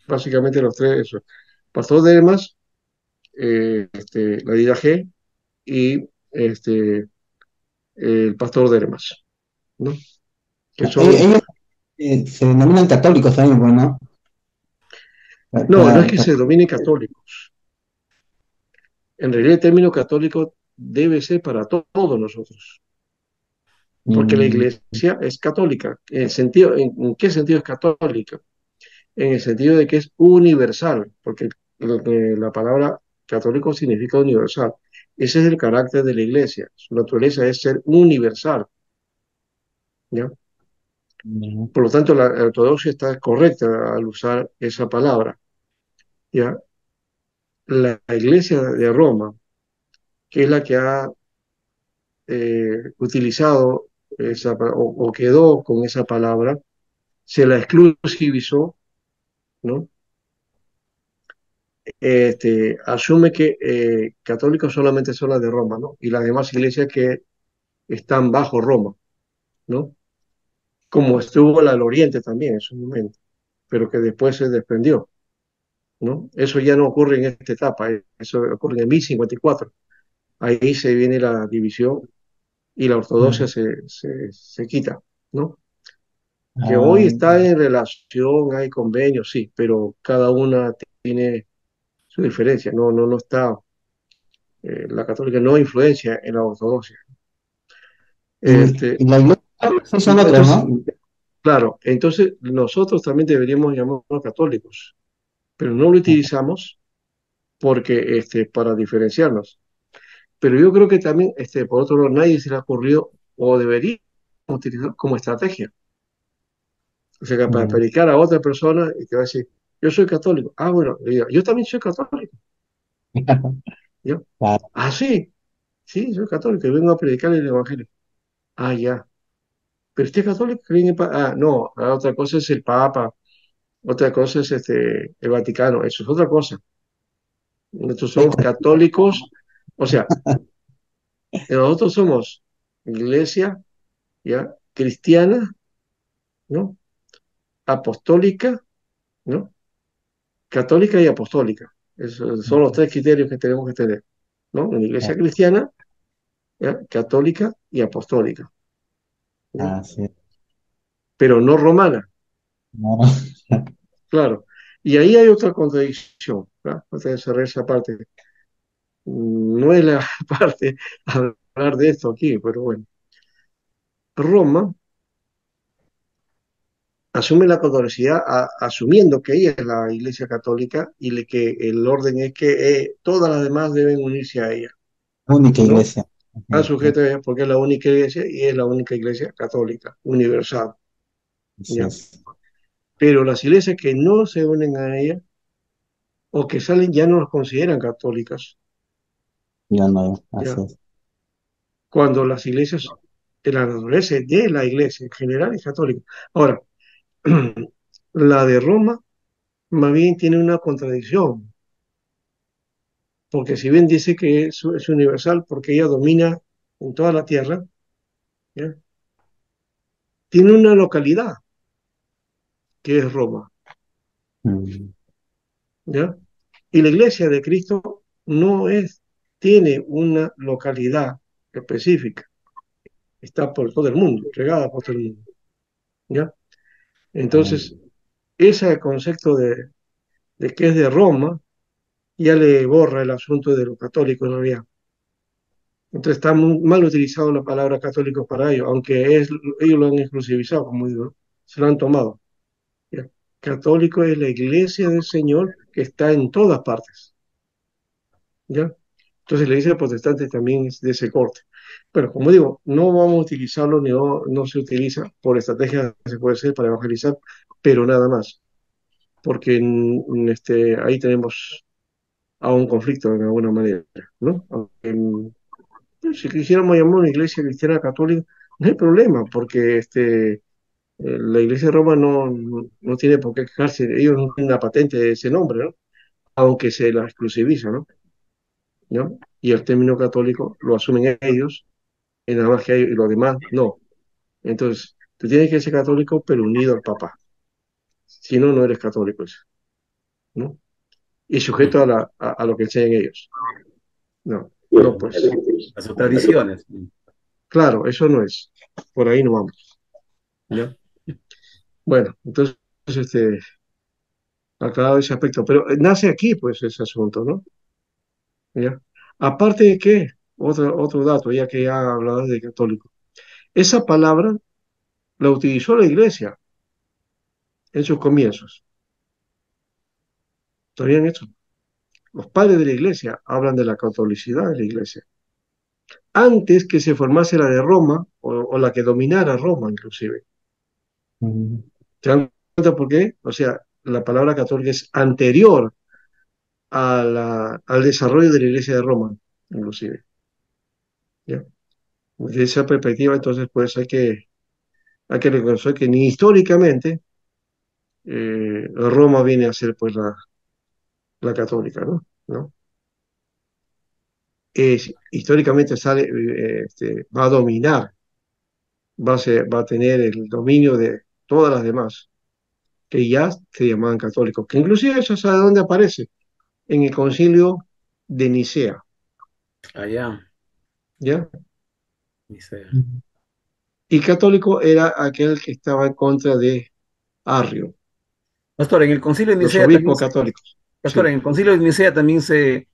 básicamente los tres, eso. Pastor de Hermas, la didaqué y el pastor de Hermas, ¿no? Que son, Ellos se denominan católicos también, pues, ¿no? no, no es que se dominen católicos. En realidad el término católico debe ser para todos nosotros, porque la Mm, iglesia es católica. ¿En qué sentido es católica? En el sentido de que es universal, porque la palabra católico significa universal. Ese es el carácter de la iglesia. Su naturaleza es ser universal, ¿ya? mm. Por lo tanto, la ortodoxia está correcta al usar esa palabra, ¿ya? La iglesia de Roma, que es la que ha utilizado o quedó con esa palabra, se la exclusivizó, ¿no? Asume que católicos solamente son las de Roma, ¿no? Y las demás iglesias que están bajo Roma, ¿no? Como estuvo la del Oriente también en su momento, pero que después se desprendió, ¿no? Eso ya no ocurre en esta etapa, eso ocurre en 1054. Ahí se viene la división y la ortodoxia Mm. se quita, ¿no? Que hoy Ah, está en relación, hay convenios, sí, pero cada una tiene su diferencia, no está, la católica no influencia en la ortodoxia. y Este, la iglesia sí son otros, entonces, ¿no? claro, entonces nosotros también deberíamos llamarnos católicos, pero no lo utilizamos porque, para diferenciarnos. Pero yo creo que también, por otro lado, nadie se le ha ocurrido o debería utilizar como estrategia. O sea, que para Mm. predicar a otra persona y que va a decir, yo soy católico. Ah, bueno, le digo, yo también soy católico. Yo, Claro. ah, sí, sí, soy católico y vengo a predicar el evangelio. Ah, ya. Pero usted es católico, cree en ah, no, la otra cosa es el Papa, otra cosa es el Vaticano, eso es otra cosa. Nosotros Sí, somos católicos, o sea, nosotros somos iglesia, ¿ya? Cristiana, ¿no? Apostólica, ¿no? Católica y apostólica. Esos son los tres criterios que tenemos que tener, ¿no? Una iglesia cristiana, ¿ya? Católica y apostólica, ¿ya? así es. Pero no romana, No, claro. Y ahí hay otra contradicción, ¿verdad? Voy a cerrar esa parte. No es la parte hablar de esto aquí, pero bueno. Roma asume la catolicidad asumiendo que ella es la Iglesia Católica y que el orden es que todas las demás deben unirse a ella, única ¿no? iglesia. Al Ujú, sujeto a ella porque es la única iglesia y es la única iglesia católica, universal, así ¿ya? es. Pero las iglesias que no se unen a ella o que salen ya no las consideran católicas, Ya no, así ¿ya? es. Cuando las iglesias, de la naturaleza de la iglesia en general es católica. Ahora, la de Roma más bien tiene una contradicción, porque si bien dice que es universal porque ella domina en toda la tierra, ¿ya? Tiene una localidad que es Roma, Mm, ¿ya? Y la iglesia de Cristo no es, tiene una localidad específica, está por todo el mundo, regada por todo el mundo, ¿ya? Entonces, mm, ese concepto de que es de Roma ya le borra el asunto de lo católico en realidad. Entonces está muy mal utilizado la palabra católico para ello, aunque ellos lo han exclusivizado, como digo, ¿no? Se lo han tomado. ¿Ya? Católico es la iglesia del Señor que está en todas partes, ¿ya? Entonces la iglesia protestante también es de ese corte. Pero como digo, no vamos a utilizarlo, ni no se utiliza por estrategia, se puede ser para evangelizar, pero nada más, porque ahí tenemos a un conflicto de alguna manera, ¿no? Aunque, si quisiéramos llamar una iglesia cristiana católica, no hay problema, porque la iglesia de Roma no tiene por qué quejarse, ellos no tienen la patente de ese nombre, ¿no? Aunque se la exclusiviza, ¿no? ¿No? Y el término católico lo asumen ellos, y nada más que ellos, y los demás no. Entonces, tú tienes que ser católico, pero unido al Papa. Si no, no eres católico, ¿no? Y sujeto a lo que enseñan ellos. No, no, pues, a sus tradiciones. claro, eso no es. Por ahí no vamos, ¿ya? Bueno, entonces, este, aclarado ese aspecto, pero nace aquí, pues, ese asunto, ¿no? ¿Ya? Aparte de que, otro dato, ya que ya hablabas de católico, esa palabra la utilizó la iglesia en sus comienzos. ¿Sabían esto? Los padres de la iglesia hablan de la catolicidad de la iglesia. Antes que se formase la de Roma, o la que dominara Roma, inclusive. mm, ¿Se dan cuenta por qué? O sea, la palabra católica es anterior al desarrollo de la iglesia de Roma, inclusive. ¿Ya? Desde esa perspectiva, entonces, pues hay que reconocer que ni históricamente Roma viene a ser pues la católica, ¿no? ¿No? Históricamente va a dominar, va a tener el dominio de todas las demás, que ya se llamaban católicos, que inclusive eso sabe dónde aparece, en el concilio de Nicea, Allá, ¿ya? dice. mm. Y católico era aquel que estaba en contra de Arrio, Pastor, en el concilio de los Nicea también obispos católicos, Pastor, sí. en el concilio de Nicea también se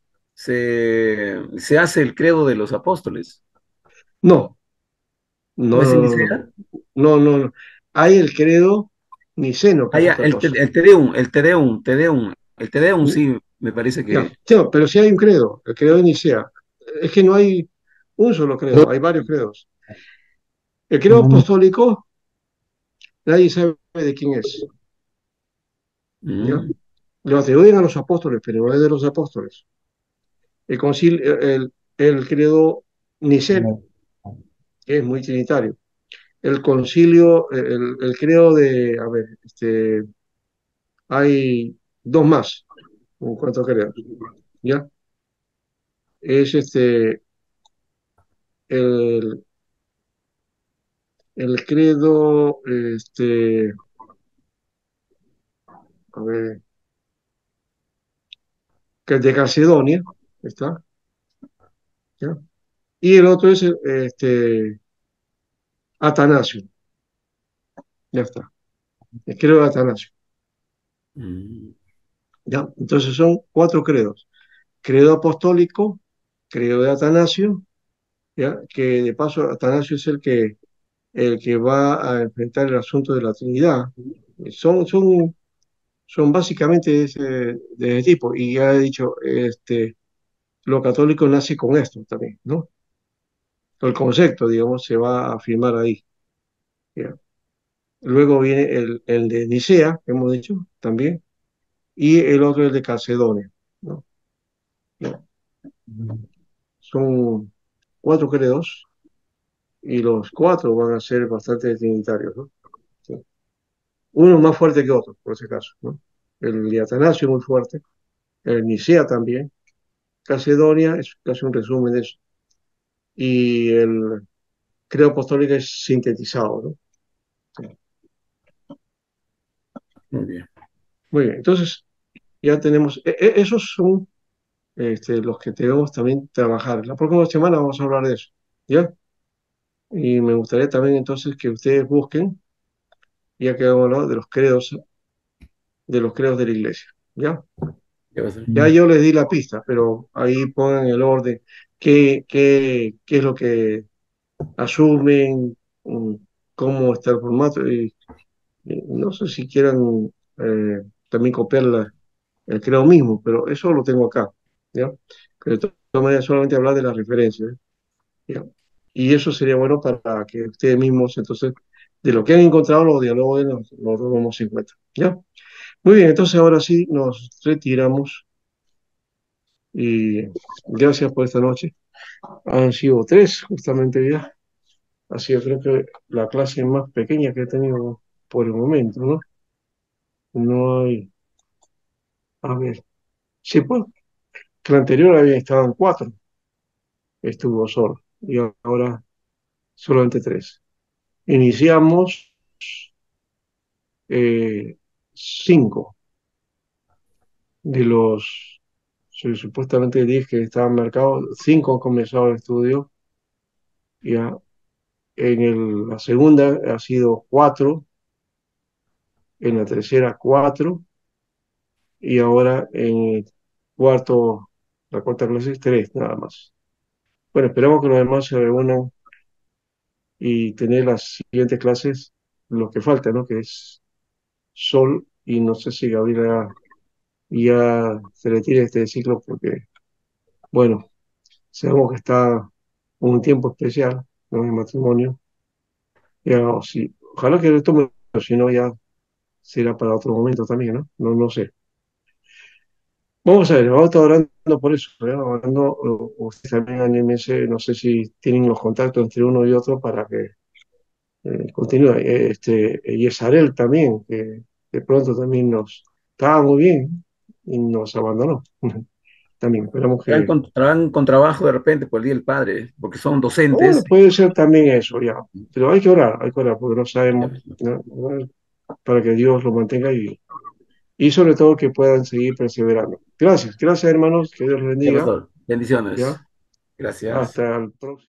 hace el credo de los apóstoles. No, no, ¿No es no, en no, no, Nicea? no, no, no. Hay el credo niceno, que Ah, es ya, otra cosa. el Te Deum, el Te Deum, Te Deum. El Te Deum sí, me parece Ya, que... sí, no, pero sí hay un credo, el credo de Nicea. Es que no hay un solo credo, hay varios credos. El credo apostólico, nadie sabe de quién es, ¿ya? Mm, Lo atribuyen a los apóstoles, pero no es de los apóstoles. El concilio, el credo niceno, que es muy trinitario. El concilio, credo de, a ver, hay dos más, en cuanto a credos, ¿ya? Es el, el credo, a ver, que es de Calcedonia, ¿está? ¿Ya? Y el otro es Atanasio, ya está, el credo de Atanasio, mm, ¿ya? Entonces son cuatro credos. Credo apostólico, credo de Atanasio, ¿ya? Que de paso Atanasio es el que va a enfrentar el asunto de la Trinidad. Son básicamente de ese tipo. Y ya he dicho, lo católico nace con esto también, ¿no? El concepto, digamos, se va a afirmar ahí. ¿Ya? Luego viene el de Nicea, que hemos dicho también, y el otro el de Calcedonia, ¿no? ¿Ya? Son cuatro credos y los cuatro van a ser bastante trinitarios, ¿no? Sí. Uno más fuerte que otro, por ese caso, ¿no? El de Atanasio muy fuerte, el Nicea también, Calcedonia es casi un resumen de eso, y el credo apostólico es sintetizado, ¿no? Sí. muy bien. Muy bien, entonces ya tenemos, esos son los que debemos también trabajar. La próxima semana vamos a hablar de eso, ¿ya? Y me gustaría también entonces que ustedes busquen, ya que hemos hablado de los credos de la iglesia, ¿ya? ¿Qué va a ser? Ya yo les di la pista, pero ahí pongan el orden, qué es lo que asumen, mm, cómo está el formato, y no sé si quieran también copiar el credo mismo, pero eso lo tengo acá, ¿ya? Pero de todas maneras solamente hablar de las referencias, ¿ya? Y eso sería bueno para que ustedes mismos, entonces, de lo que han encontrado, los diálogos los tomemos en cuenta, ¿ya? Muy bien, entonces ahora sí nos retiramos y gracias por esta noche. Han sido tres, justamente ya. Ha sido creo que la clase más pequeña que he tenido por el momento, ¿no? No hay, a ver, sí, pues, que la anterior había estado en cuatro, estuvo solo, y ahora solamente tres. Iniciamos cinco de los supuestamente 10 que estaban marcados, cinco han comenzado el estudio, ya. La segunda ha sido cuatro, en la tercera cuatro, y ahora en el la cuarta clase es tres nada más. Bueno, esperamos que los demás se reúnan y tener las siguientes clases, lo que falta, ¿no? Que es Sol, y no sé si Gabriela ya se retire de este ciclo porque, bueno, sabemos que está un tiempo especial, ¿no? El matrimonio. Ya, o sí, ojalá que lo tome, pero si no, ya será para otro momento también, ¿no? No, no sé. Vamos a ver, vamos a estar orando por eso, ¿verdad? Orando, ustedes también anímense, no sé si tienen los contactos entre uno y otro para que continúe. Yesarel también, que de pronto también estaba muy bien y nos abandonó. También esperamos que, Trabajan con trabajo de repente por el Día del Padre, porque son docentes. bueno, puede ser también eso, ya. Pero hay que orar, porque no Ya, sabemos, pues, no. ¿no? Para que Dios lo mantenga y sobre todo que puedan seguir perseverando. Gracias, gracias hermanos, que Dios los Ya, bendiga, pastor. Bendiciones. ¿ya? Gracias. Hasta el próximo.